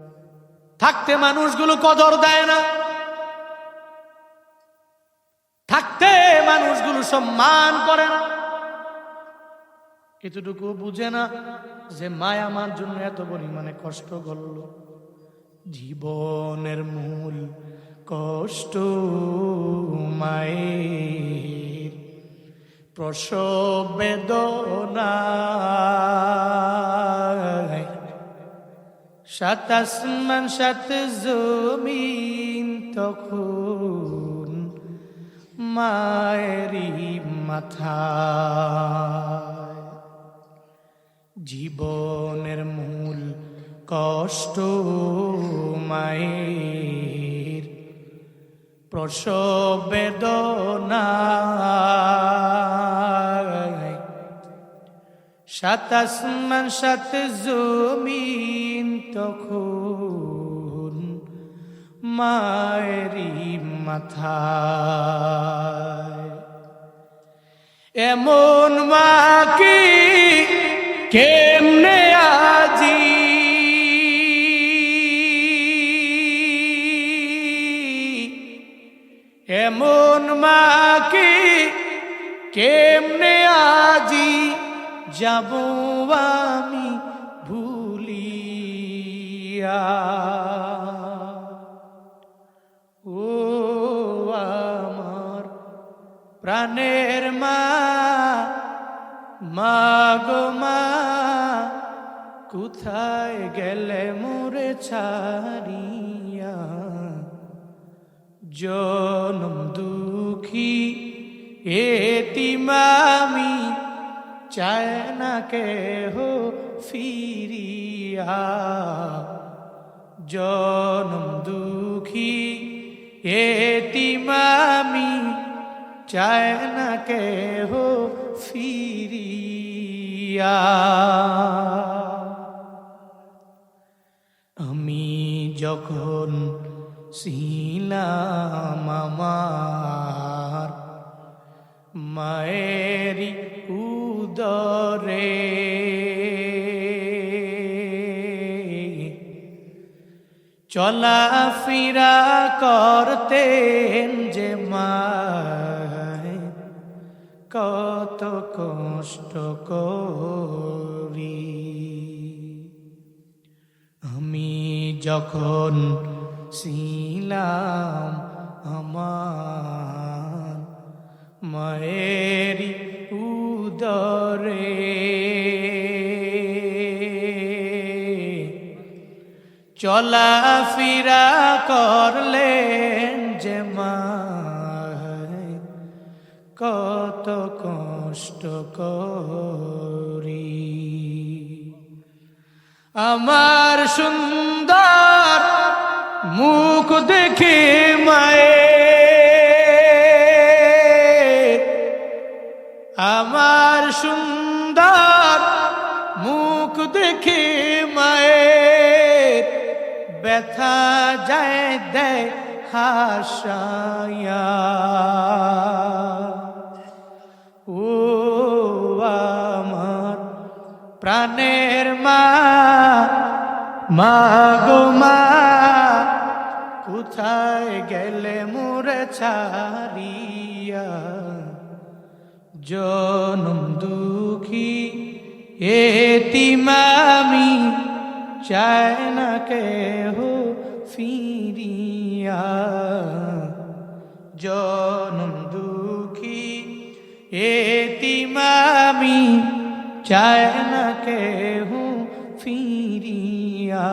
থাকতে মানুষগুলো কদর দেয় না, থাকতে মানুষগুলো সম্মান করে না, এতটুকু বুঝে না যে মায় আমার জন্য এত পরিমাণে কষ্ট করলো। জীবনের মূল কষ্ট মায়ের, প্রসব বেদনা, সাত আসমান সাত জমিন তখন মায়েরই মাথা। জীবনের মূল কষ্ট মায়ের, প্রসব বেদনা, সাত আসমান সাত জমিন তখন মায়েরই মাথা। এমন মাকে কেমনে আজি এমন মাকে কেমনে আজি যাব আমি ভুলিয়া। ও আমার প্রাণের মা, মা গো মা, কোথায় গেলে মোরে ছাড়িয়া। জনম দুঃখী এতিম আমি, চায় না কেহ ফিরিয়া। জনম দুঃখী এতিম আমি, চায় না কেহ ফিরিয়া। আমি যখন ছিলাম আমার মায়েরি উদরে, চলাফেরা করতেন যে মায় কত কষ্ট করি, আমি যখন ছিলাম আমার মায়ের উদরে, চলাফেরা করলেন যে মায় কত কষ্ট করি, আমার সুন্দর মুখ দেখে মায়ের, আমার সুন্দর মুখ দেখে মায়ের ব্যথা যায় দেয় হাসায়া, ও আমার প্রাণের মা, মা গো মা, কোথায় গেলে মোরে ছাড়িয়া, জনম দুঃখী এতিম আমি, চায় না কেহ ফিরিয়া, জনম দুঃখী এতিম আমি, চায় না কেহ ফিরিয়া,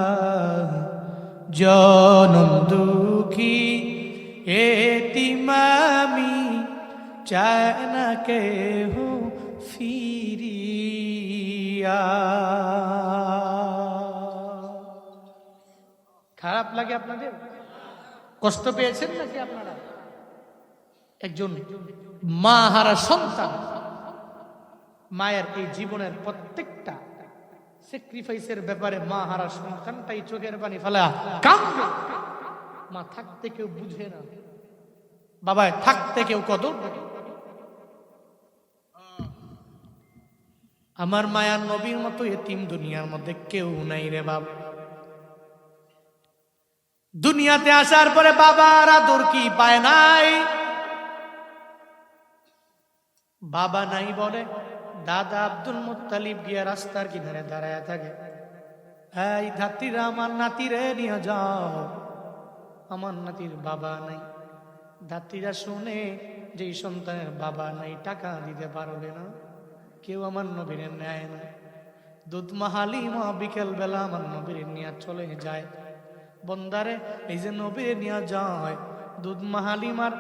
জনম দুঃখী এতিম আমি, চায় না কেহ ফিরিয়া। খারাপ লাগে আপনাদের? কষ্ট পেয়েছেন নাকি আপনারা? একজন মা হারা সন্তান, মায়ের এই জীবনের প্রত্যেকটা স্যাক্রিফাইসের ব্যাপারে মা হারা সন্তানটাই চোখের পানি ফেলা কাঁদবে। মা থাকতে কেউ বুঝে না, বাবা থাকতে কেউ কদর করে। আমার মায়ার নবীর মতো এতিম দুনিয়ার মধ্যে কেউ নাই রে বাবা। দুনিয়াতে আসার পরে বাবার আদর কি পায় নাই? বাবা নাই বলে দাদা আব্দুল মুত্তালিব গিয়া রাস্তার কিনারে দাঁড়ায় থাকে, এই ধাত্রীরা আমার নাতিরে নিয়ে যাও, আমার নাতির বাবা নাই। ধাত্রীরা শুনে যে সন্তানের বাবা নাই, টাকা দিতে পারবে না, কেউ আমার নবীরে নেয় না। দুধ মাহালিমা বিকেল বেলা আমার নবীরে নিয়ে চলে যায়। বন্দারে এই যে নবীরে নিয়ে যায়, দুধ মাহালিমার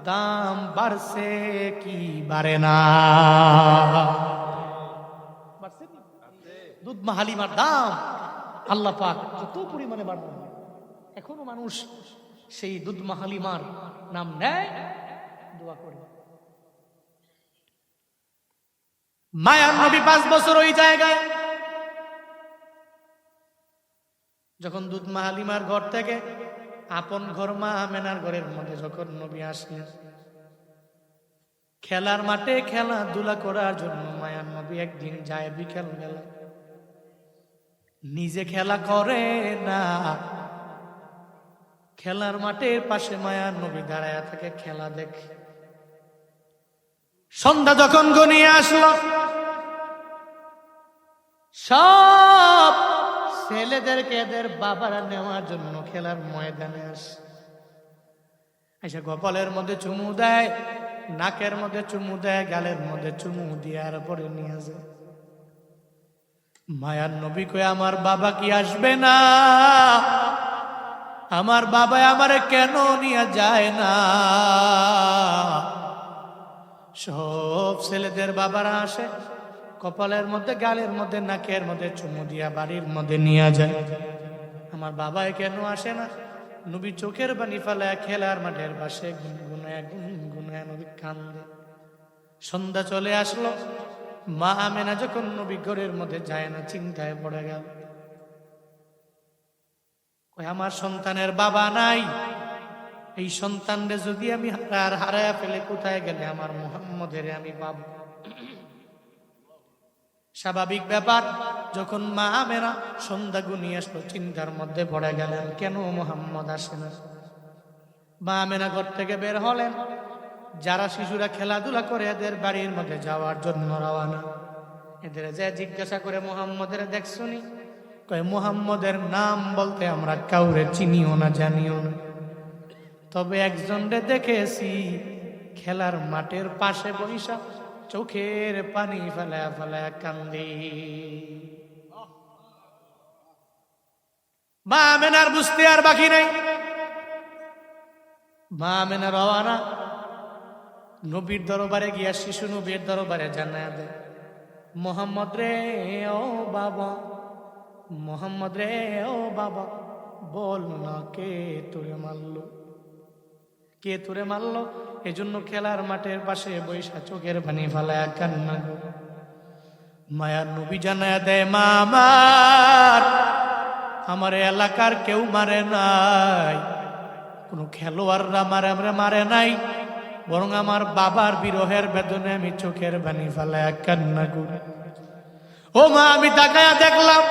দাম বাড়ছে কি বাড়ে না? দুধ মাহালিমার দাম আল্লাহ পাক কত পরিমাণে বাড়ানো। এখনো মানুষ সেই দুধ মাহালিমার নাম নেয়, দোয়া করে। মায়ার নবী 5 বছর ওই জায়গায়, যখন দুধ মাহালিমার ঘর থেকে আপন ঘর মা আমেনার ঘরের মধ্যে যখন নবী আসলেন, খেলার মাঠে খেলাধুলা করার জন্য মায়ার নবী একদিন যায় বিকেল বেলা। নিজে খেলা করে না, খেলার মাঠের পাশে মায়ার নবী দাঁড়ায় থাকে, খেলা দেখে। সন্ধ্যা যখন ঘনিয়ে আসলো, সব ছেলেদেরকে এদের বাবারা নেওয়ার জন্য খেলার ময়দানে আসে। এসে কপালের মধ্যে চুমু দেয়, নাকের মধ্যে চুমু দেয়, গালের মধ্যে চুমু দিয়ে আর পরে নিয়ে যায়। মায়ার নবী কয়, আমার বাবা কি আসবে না? আমার বাবা আমারে কেন নিয়ে যায় না? সব ছেলেদের বাবারা আসে, কপালের মধ্যে, গালের মধ্যে, নাকের মধ্যে চুমু দিয়া বাড়ির মধ্যে নিয়ে যায়। আমার বাবাই কেন আসে না? নবী চোখের পানি ফেলায় খেলার মাঠের পাশে গুনগুনায় নবী কান্দে। সন্ধ্যা চলে আসলো, মা আমেনা যখন নবী ঘরের মধ্যে যায় না, চিন্তায় পড়ে গেল। আমার সন্তানের বাবা নাই, এই সন্তানরে যদি আমি হারায়া ফেলে কোথায় গেলে আমার মুহাম্মদের আমি পাবো? স্বাভাবিক ব্যাপার। যখন মা আমেনা সন্ধ্যা গুনিয়ে আসলো, চিন্তার মধ্যে পড়ে গেলেন, কেন মুহাম্মদ আসে না। মা আমেনা ঘর থেকে বের হলেন, যারা শিশুরা খেলাধুলা করে এদের বাড়ির মধ্যে যাওয়ার জন্য রওনা। এদের যে জিজ্ঞাসা করে, মুহাম্মদের দেখছনি? কয়, মুহাম্মদের নাম বলতে আমরা কাউরে চিনিও না, জানিও না, তবে একজনরে দেখেছি খেলার মাঠের পাশে বৈশা চোখের পানি ফেলায়া ফেলায়া কান্দি। মা আমেনার বুঝতে আর বাকি নাই। মা আমেনা রওয়ানা, নবীর দরবারে গিয়া শিশু নবীর দরবারে জানায়া দেয়, মোহাম্মদ রে ও বাবা, মোহাম্মদ রে ও বাবা, বল না কে তোরে মারলো, কে তোরে মারলো? এজন্য খেলার মাঠের পাশে বৈশা চোখের পানি ফালায়া কান্না গো। মায়ার নবী জানায়া দেয়, মা আমার এলাকার কেউ মারে নাই, কোন খেলোয়াড়রা মারে নাই, বরং আমার বাবার বিরহের বেদনে আমি চোখের পানি ফালায়া কান্না করি। ও মা, আমি তাকায়া দেখলাম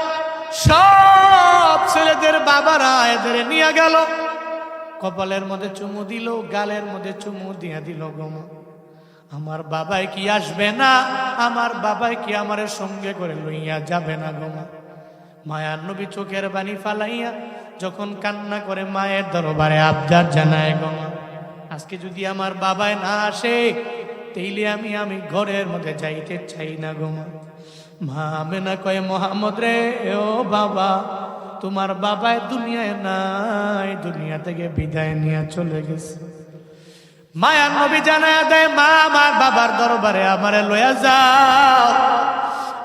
সব ছেলেদের বাবারা এদের নিয়ে গেল, কপালের মধ্যে চুমু দিল, গালের মধ্যে চুমু দিয়া দিল গো মা। আমার বাবাই কি আসবে না? আমার বাবাই কি আমার সঙ্গে করে লইয়া যাবে না গো মা? মায়ার নবী চোখের পানি ফালাইয়া যখন কান্না করে মায়ের দরবারে আবদার জানায় গো মা, আজকে যদি আমার বাবাই না আসে তাইলে আমি ঘরের মধ্যে যাইতে চাই না গো মা। মা আমেনা কয়, মোহাম্মদ রে ও বাবা, তোমার বাবাই দুনিয়ায় নাই, দুনিয়া থেকে বিদায় নিয়ে চলে গেছে। মায়ার নবী জানায়া দেয়, মা আমার বাবার দরবারে আমারে লইয়া যাও,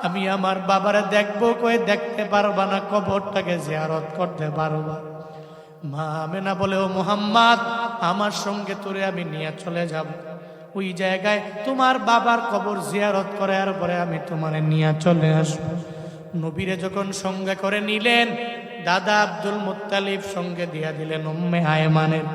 আমি আমার বাবারে দেখবো। কই, দেখতে পারবা না, কবরটাকে জিয়ারত করতে পারবা। মা আমেনা বলে, ও মুহাম্মদ, আমার সঙ্গে তোরে আমি নিয়ে চলে যাব, ওই জায়গায় তোমার বাবার কবর জিয়ারত করার পরে আমি তোমারে নিয়ে চলে আসবো। নবীরে যখন সঙ্গে করে নিলেন, দাদা আব্দুল মুত্তালিব সঙ্গে দিয়া দিলেন উম্মে আয়মানের।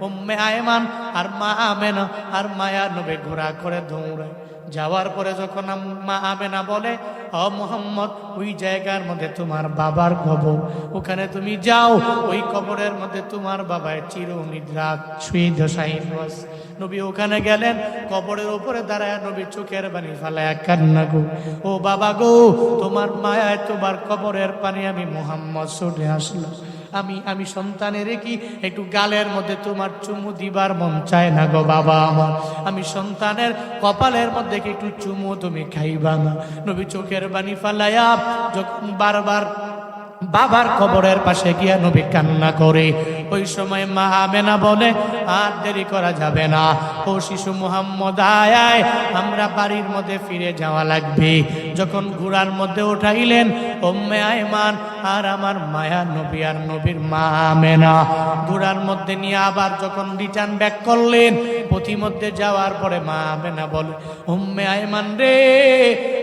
উম্মে আয়মান আর মা আমেনা আর মায়া নবী ঘোরা করে দৌড়ায়। যাওয়ার পরে যখন মা আমেনা বলে, ও মুহাম্মদ, ওই জায়গার মধ্যে তোমার বাবার কবর, ওখানে তুমি যাও, ওই কবরের মধ্যে তোমার বাবার চিরনিদ্রা শুয়ে দশাহীন ওয়াস। নবী ওখানে গেলেন, কবরের উপরে দাঁড়ায় নবী চোখের পানি ফালায়া কান্না গো। ও বাবা গো, তোমার মায়ায় তোমার কবরের পানি আমি মুহাম্মদ ছুটে আসলাম। আমি সন্তানের কি একটু গালের মধ্যে তোমার চুমু দিবার মন চায় না গো বাবা আমার? আমি সন্তানের কপালের মধ্যে কি একটু চুমু তুমি খাইবা না? নবী চোখের পানি ফালায়া যখন বারবার বাবার কবরের পাশে গিয়া নবী কান্না করে, ওই সময় মা আমেনা বলে, আর দেরি করা যাবে না, ও শিশু মুহাম্মদ আয়, আমরা বাড়ির মধ্যে ফিরে যাওয়া লাগবে। যখন ঘোড়ার মধ্যে উঠাইলেন উম্মে আয়মান আর আমার মায়া নবী আর নবীর মা আমেনা, ঘোড়ার মধ্যে নিয়ে আবার যখন রিটার্ন ব্যাক করলেন, পথিমধ্যে যাওয়ার পরে মা আমেনা বলে, উম্মে আয়মান রে,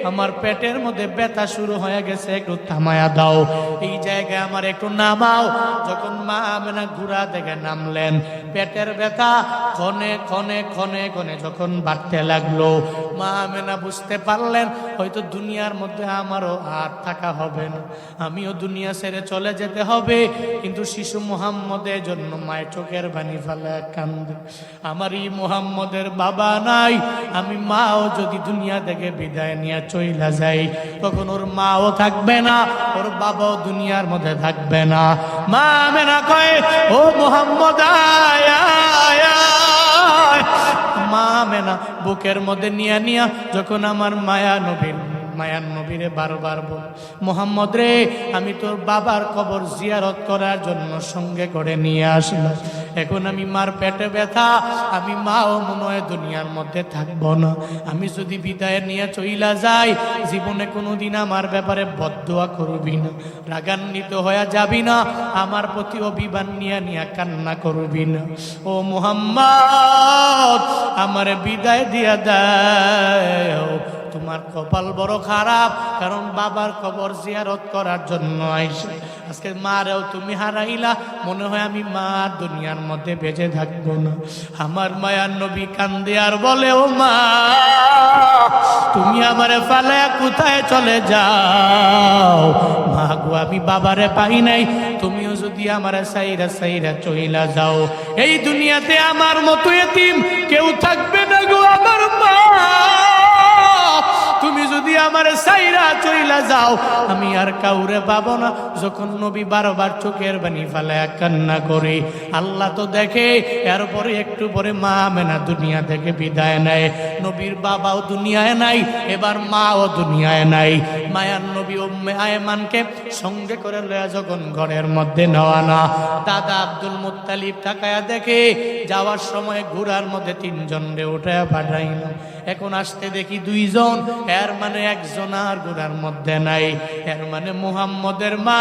আমার পেটের মধ্যে ব্যথা শুরু হয়ে গেছে, একটু থামায়া দাও, এই জায়গায় আমার একটু নামাও। যখন মা আমেনা ঘোড়া থেকে নামলেন, পেটের ব্যথা ক্ষণে ক্ষণে ক্ষণে ক্ষণে যখন বাড়তে লাগলো, মা আমেনা বুঝতে পারলেন হয়তো দুনিয়ার মধ্যে আমারও আর থাকা হবে না, আমিও দুনিয়া ছেড়ে চলে যেতে হবে। কিন্তু শিশু মুহাম্মদের জন্য মায়ের চোখের পানি ফেলে কান্দে, আমার এই মুহাম্মদের বাবা নাই, আমি মাও যদি দুনিয়া থেকে বিদায় নিয়ে চইলা যাই, তখন ওর মাও থাকবে না, ওর বাবাও দুনিয়ার মধ্যে থাকবে না। মা আমেনা কয়, ও মুহাম্মদ আয় আয় আয়। মা আমেনা বুকের মধ্যে নিয়া যখন আমার মায়ার নবীরে বারবার বল, মুহাম্মদ রে, আমি তোর বাবার কবর জিয়ারত করার জন্য সঙ্গে করে নিয়ে আসলাম, এখন আমি মার পেটে ব্যথা, আমি মাও মনে হয় দুনিয়ার মধ্যে থাকবো না, আমি যদি বিদায় নিয়ে চইলা যাই, জীবনে কোনোদিন আমার ব্যাপারে বদদোয়া করবি না, রাগান্বিত হয়ে যাবি না, আমার প্রতি অভিমান নিয়ে কান্না করবি না। ও মুহাম্মদ, আমার বিদায় দিয়া দাও, তোমার কপাল বড় খারাপ, কারণ বাবার কবর জিয়ারত করার জন্য আইসে আজকে মারেও তুমি হারাইলা। মনে হয় আমি মা দুনিয়ার মধ্যে বেঁচে থাকবো না। আমার মায়ার নবী কান্দে আর বলে, ও মা, তুমি আমারে ফালায়া কোথায় চলে যাও? মা গো, আমি বাবারে পাই নাই, তুমিও যদি আমারে সাইরা সাইরা চইলা যাও, এই দুনিয়াতে আমার মতো এতিম কেউ থাকবে না গো আমার মা। তুমি যদি আমার সাইরা চইলা যাও, আমি আর কাউরে পাবো না। যখন নবী বারবার চোখের পানি ফেলায়া কান্না করে, আল্লাহ তো দেখে। এরপরে একটু পরে মা আমেনা দুনিয়া থেকে বিদায় নেয়। নবীর বাবাও দুনিয়ায় নাই, এবার মাও দুনিয়ায় নাই। মায়ার নবী উম্মে আয়মানকে সঙ্গে করে লয়া যখন ঘরের মধ্যে নেওয়া না, দাদা আব্দুল মুত্তালিব তাকায়া দেখে যাওয়ার সময় ঘোড়ার মধ্যে 3 জনরে উঠায়া পাঠাইলাম, এখন আসতে দেখি 2 জন। এর মানে একজন আর ঘোড়ার মধ্যে নাই। এর মানে মুহাম্মদের মা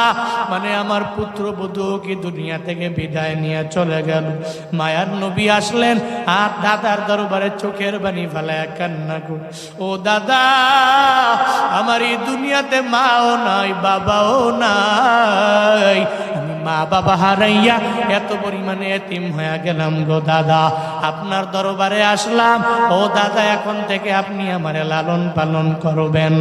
মানে আমার পুত্রবধূ কি দুনিয়া থেকে বিদায় নিয়ে চলে গেল। মায়ার নবী আসলেন আর দাদার দরবারে চোখের পানি ফেলায়া কান্না করে, ও দাদা, আমার এই দুনিয়াতে মাও নাই, বাবাও নাই, আমি মা বাবা হারাইয়া এত পরিমাণে এতিম হয়ে গেলাম গো দাদা। আপনার দরবারে আসলাম, ও দাদা, এখন থেকে আপনি আমারে লালন পালন করবেন।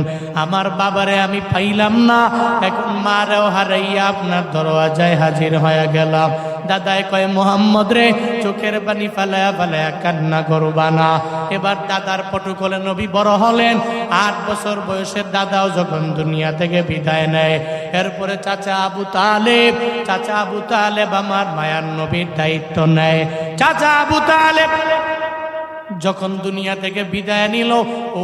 আমার বাবারে আমি পাইলাম না, এখন মারেও হারাইয়া আপনার দরওয়াজায় হাজির হয়ে গেলাম। দাদায় কয়, মোহাম্মদ রে, চোখের পানি ফালায়া ফালায়া কান্না করবা না। এবার দাদার পটুকলে নবী বড় হলেন। 8 বছর বয়সের দাদাও যখন দুনিয়া থেকে বিদায় নেয়, এরপরে চাচা আবু তালেব আমার মায়ার নবীর দায়িত্ব নেয়। চাচা আবু তালেব যখন দুনিয়া থেকে বিদায় নিল,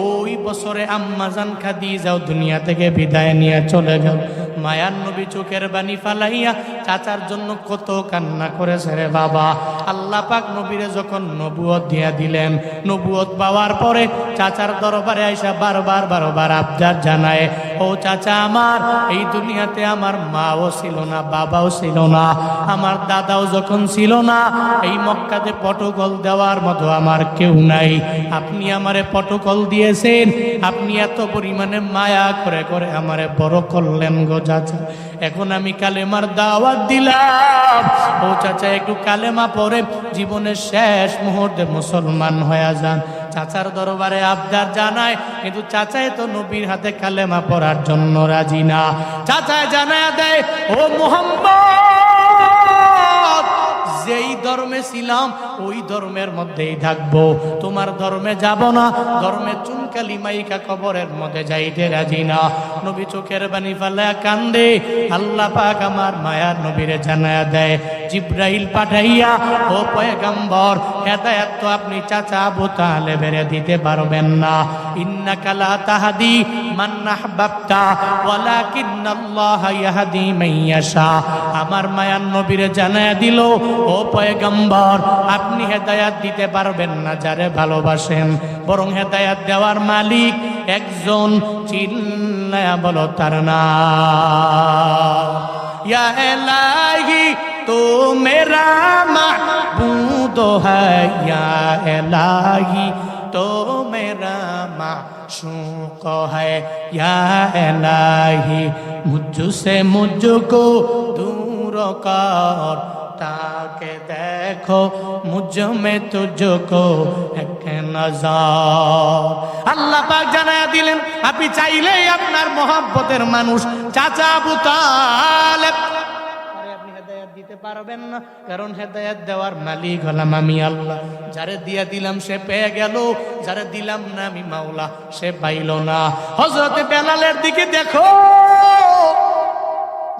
ওই বছরে আম্মাজান খাদিজাও দুনিয়া থেকে বিদায় নিয়ে চলে গেল। মায়ার নবী চোখের পানি ফালাইয়া চাচার জন্য কত কান্না করেছে রে বাবা। আল্লাহ পাক নবীরে যখন নবুয়ত দিয়া দিলেন, নবুয়ত পাওয়ার পরে চাচার দরবারে আইসা বারবার আবদার জানায়, ও চাচা, আমার এই দুনিয়াতে আমার মাও ছিল না, বাবাও ছিল না, আমার দাদাও যখন ছিল না, এই মক্কাতে পটকল দেওয়ার মতো আমার কেউ নাই। আপনি আমারে পটকল দিয়েছেন, আপনি এত পরিমাণে মায়া করে করে আমারে বড় করলেন গো চাচা। এখন আমি কালেমার দাওয়াত দিলাম, ও চাচা একটু কালেমা পড়ে জীবনের শেষ মুহূর্তে মুসলমান হয়ে যান। চাচার দরবারে আবদার জানায়, কিন্তু চাচাই তো নবীর হাতে কালেমা পড়ার জন্য রাজি না। চাচায় জানায় দেয়, ও মুহাম্মদ, যেই ধর্মে ছিলাম ওই ধর্মের মধ্যেই থাকবো, তোমার ধর্মে যাব না, ধর্মে চুনকালি মাইকা কবরের মধ্যে যাইতে রাজি না। নবী চোখের পানি ফেলা কান্দে। আল্লাহ পাক আমার মায়ার নবীরে জানায়া দেয়, জিব্রাইল পাঠাইয়া, ও পয়গম্বর, হেদায়েত তো আপনি চাচা আবু তালেবের দিতে পারবেন না। ইন্নাকা লা তাহদি মান আহবাবতা ওয়ালাকিন্নাল্লাহা ইয়াহদি মান ইয়াশা। আমার মায়ার নবীরে জানায়া দিল, ও পয়গম্বর, আপনি হেদায়েত দিতে পারবেন না যারে ভালোবাসেন, বরং হেদায়েত দেওয়ার মালিক একজন, চিল্লায়া বলো তার নাম। ইয়া ইলাহি তো মেরা মাবুদ হ্যায়, ইয়া ইলাহি তো মেরা মাশূক হ্যায়, ইয়া ইলাহি মুঝসে মুঝকো दूर कर, ताके देखो मुझ में तुझको एक नजर। আল্লাহ পাক জানায়া দিলেন, আপনি চাইলেই আপনার মহব্বতের মানুষ চাচা আবু তালেব আপনি হেদায়েত দিতে পারবেন না, কারণ হেদায়েত দেওয়ার মালিক হলাম আমি আল্লাহ। যারে দিয়া দিলাম সে পেয়ে গেল, যারে দিলাম না আমি মাওলা সে পাইল না। হযরতে বেলালের দিকে দেখো,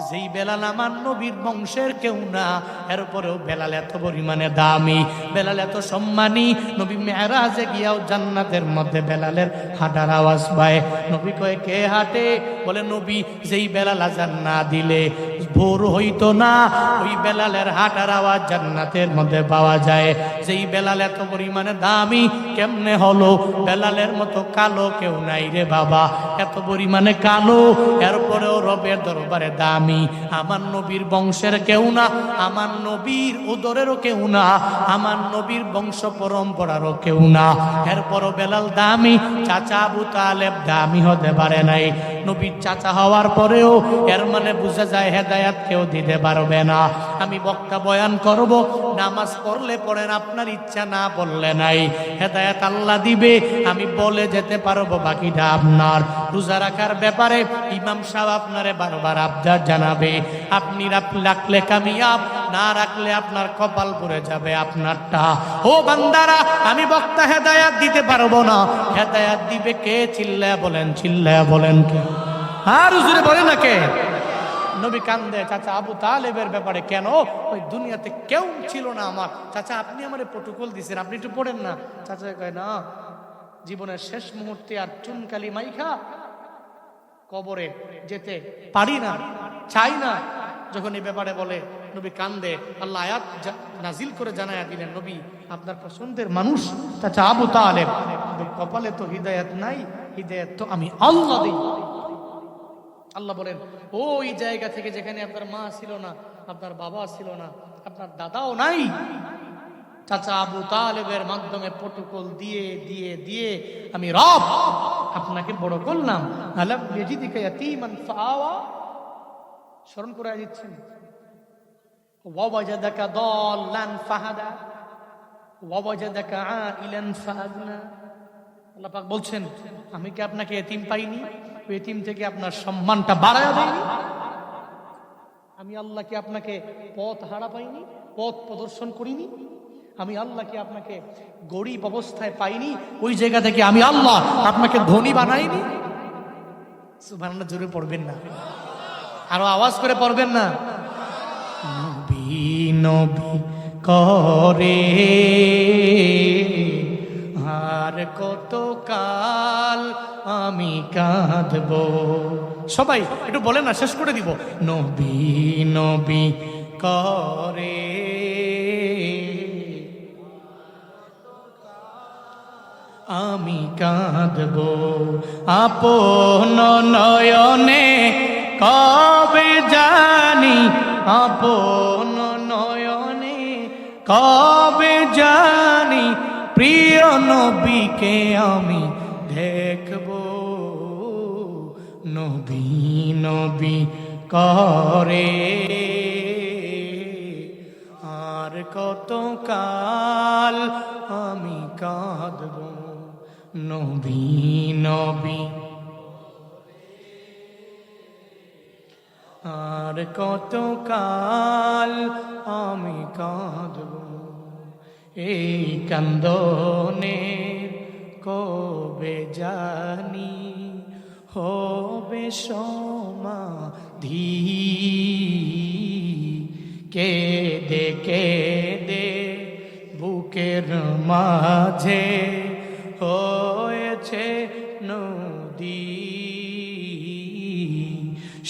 যেই বেলাল আমার নবীর বংশের কেউ না, এরপরেও বেলাল এত পরিমাণে দামি, বেলাল এত সম্মানী। নবী মেরাজে গিয়াও জান্নাতের মধ্যে বেলালের হাঁটার আওয়াজ পায়। নবী কয়, কে হাঁটে? বলে, নবী যেই বেলাল আজান না দিলে ভোর হইতো না, ওই বেলালের হাঁটার আওয়াজ জান্নাতের মধ্যে পাওয়া যায়। যেই বেলাল এত পরিমাণে দামি, কেমনে হলো? বেলালের মতো কালো কেউ নাই রে বাবা, এত পরিমাণে কালো, এরপরেও রবের দরবারে দামি আমি, আমার নবীর বংশের কেউ না, আমার নবীর উদরেরও কেউ না, আমার নবীর বংশ পরম্পরারও কেউ না। এরপরও বেলাল দামি, চাচা আবু তালেব দামি হতে পারে নাই। নবীর চাচা হওয়ার পরেও এর মানে বোঝা যায় হেদায়াত কেউ দিতে পারবে না। আমি বক্তা বয়ান করব, নামাজ পড়লে পড়েন, আপনার ইচ্ছা না পড়লে নাই। হেদায়াত আল্লাহ দিবে, আমি বলে যেতে পারবো, বাকিটা আপনার। রোজা রাখার ব্যাপারে ইমাম সাহেব আপনারে বারবার আবদার জানাবে, আপনি রাখলে কামিয়াব, না রাখলে আপনার কপাল পড়ে যাবে আপনারটা। ও বান্দারা, আমি বক্তা হেদায়াত দিতে পারবো না, হেদায়াত দিবে কে? চিল্লায়া বলেন, চিল্লায়া বলেন কে? আর হুজুরে বলে না কে? নবী কান্দে চাচা আবু তালেবের ব্যাপারে। কেন? ওই দুনিয়াতে কেউ ছিল না আমার। চাচা আপনি আমারে প্রটোকল দিছেন, আপনি একটু পড়েন না। চাচা কয় না, জীবনের শেষ মুহূর্তে আর চুনকালি মাইখা কবরে যেতে পারি না, চাই না। যখন এই ব্যাপারে বলে, নবী কান্দে। আল্লাহ আয়াত নাজিল করে জানায়া দিলেন, নবী আপনার পছন্দের মানুষ চাচা আবু তালেব, কপালে তো হিদায়াত নাই, হিদায়াত তো আমি আল্লাহ দিই। আল্লাহ বলেন, ওই জায়গা থেকে যেখানে আপনার মা ছিল না, আপনার বাবা ছিল না, আপনার দাদাও নাই, চাচা আবু তালেবের মাধ্যমে প্রটোকল দিয়ে দিয়ে দিয়ে আমি রব আপনাকে বড় করলাম। আলাম ইয়াজিদিকা ইয়াতীমান ফাআওয়া, স্মরণ করে দিচ্ছেন। ওয়া ওয়াজাদাকা দাল্লান ফাহাদা ওয়া ওয়াজাদাকা আইলান ফাআগনা। আল্লাহ পাক বলছেন, আমি কি আপনাকে এতিম পাইনি? ওই এতিম থেকে আপনার সম্মানটা বাড়ায়া দেয়নি? আমি আল্লাহ কি আপনাকে পথ হারা পাইনি, পথ প্রদর্শন করিনি? আমি আল্লাহ কি আপনাকে গরিব অবস্থায় পাইনি? ওই জায়গা থেকে আমি আল্লাহ আপনাকে ধনী বানাইনি? সুবহানাল্লাহ, জোরে পড়বেন না, আরো আওয়াজ করে পড়বেন না। নবী নবী করে আর কত কাল আমি কাঁদব। সবাই একটু বলেন না, শেষ করে দিব। নবী নবী করে আমি কাঁদব, আপন নয়নে কবে জানি, আপন নয়নে কবে জানি প্রিয় নবীকে আমি দেখব। নবী নবী করে আর কত কাল আমি কাঁদব। নবী নবী আর কত কাল আমি কাঁদব। এই কান্দনে কবে জানি হবে সমাধি, কেঁদে কেঁদে বুকের মাঝে হয়েছে নদী।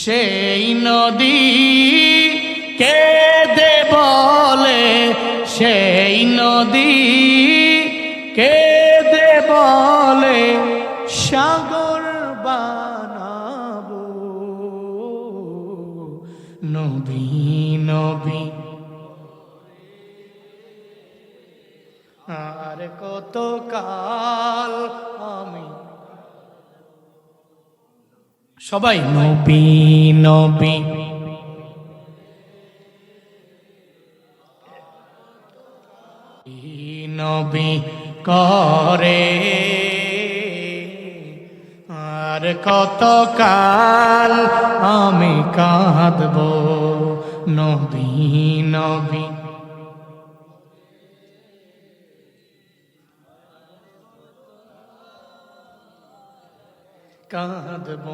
সেই নদী কেঁদে বলে, সেই নদী কেঁদে বলে সাগর বানাবো। নবী নবী আর কত কাল আমি। সবাই নবী নবী নবী করে আর কত কাল আমি কাঁদব। নবী নবী কাঁদব।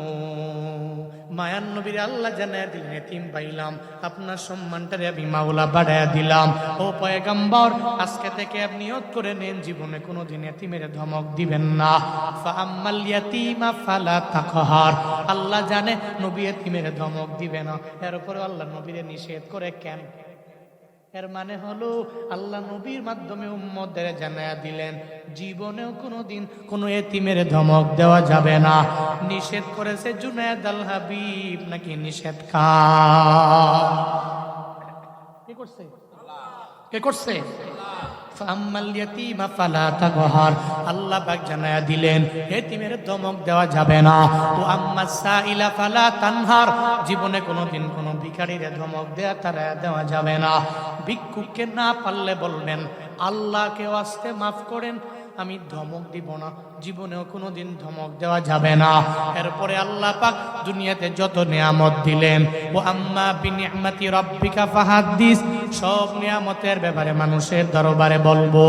মায়ান নবীর আল্লাহ জানায়া দিলেন, এতিম পাইলাম, আপনার সম্মানটারে আমি মাওলা বাড়ায়া দিলাম। ও পয়গম্বর, আজকে থেকে আপনি নিয়ত করে নেন, জীবনে কোনোদিন এতিমের ধমক দিবেন না। ফাআম্মাল ইয়াতীমা ফালা তাকহার। আল্লাহ জানে নবী এতিমের ধমক দিবে না, এর উপরে আল্লাহ নবীরে নিষেধ করে কেন? এর মানে হলো আল্লাহ নবীর মাধ্যমে উম্মতদের জানায়া দিলেন জীবনেও কোনোদিন কোনো এতিমের ধমক দেওয়া যাবে না। নিষেধ করেছে জুনায়েদ আল হাবিব নাকি নিষেধ কে করছে? কে করছে? আল্লাহ পাক জানায়া দিলেন এতিমের ধমক দেওয়া যাবে না। ও আম্মা সাইলা ফালা তানহার, জীবনে কোনোদিন কোনো ভিখারির ধমক দেওয়া যাবে না। ভিক্ষুককে না পারলে বলবেন আল্লাহকে ওয়াস্তে মাফ করেন, আমি ধমক দিব না, জীবনেও কোনোদিন ধমক দেওয়া যাবে না। এরপরে আল্লাহ পাক দুনিয়াতে যত নিয়ামত দিলেন, ও আম্মা বিনিআমাতি রাব্বিকা ফাহাদ্দিস, সব নিয়ামতের ব্যাপারে মানুষের দরবারে বলবো,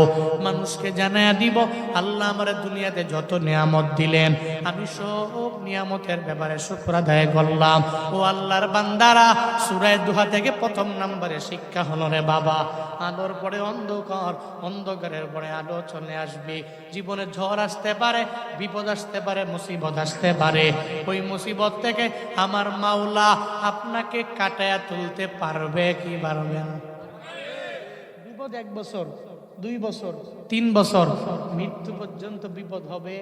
মানুষকে জানায়া দিব আল্লাহ আমার দুনিয়াতে যত নিয়ামত দিলেন আমি সব নিয়ামতের ব্যাপারে শুকর আদায় করলাম। ও আল্লাহর বান্দারা, সূরা দুহা থেকে প্রথম নম্বরে শিক্ষা হলো রে বাবা, আলোর পরে অন্ধকার, অন্ধকারের পরে আলো চলে আসবে। জীবনে ঝড় আসতে পারে, বিপদ আসতে পারে, মুসিবত আসতে পারে। ওই মুসিবত থেকে আমার মাওলা আপনাকে কাটায়া তুলতে পারবে কি পারবে না? বিপদ 1 বছর, 2 বছর, 3 বছর, মৃত্যু পর্যন্ত বিপদ হবে।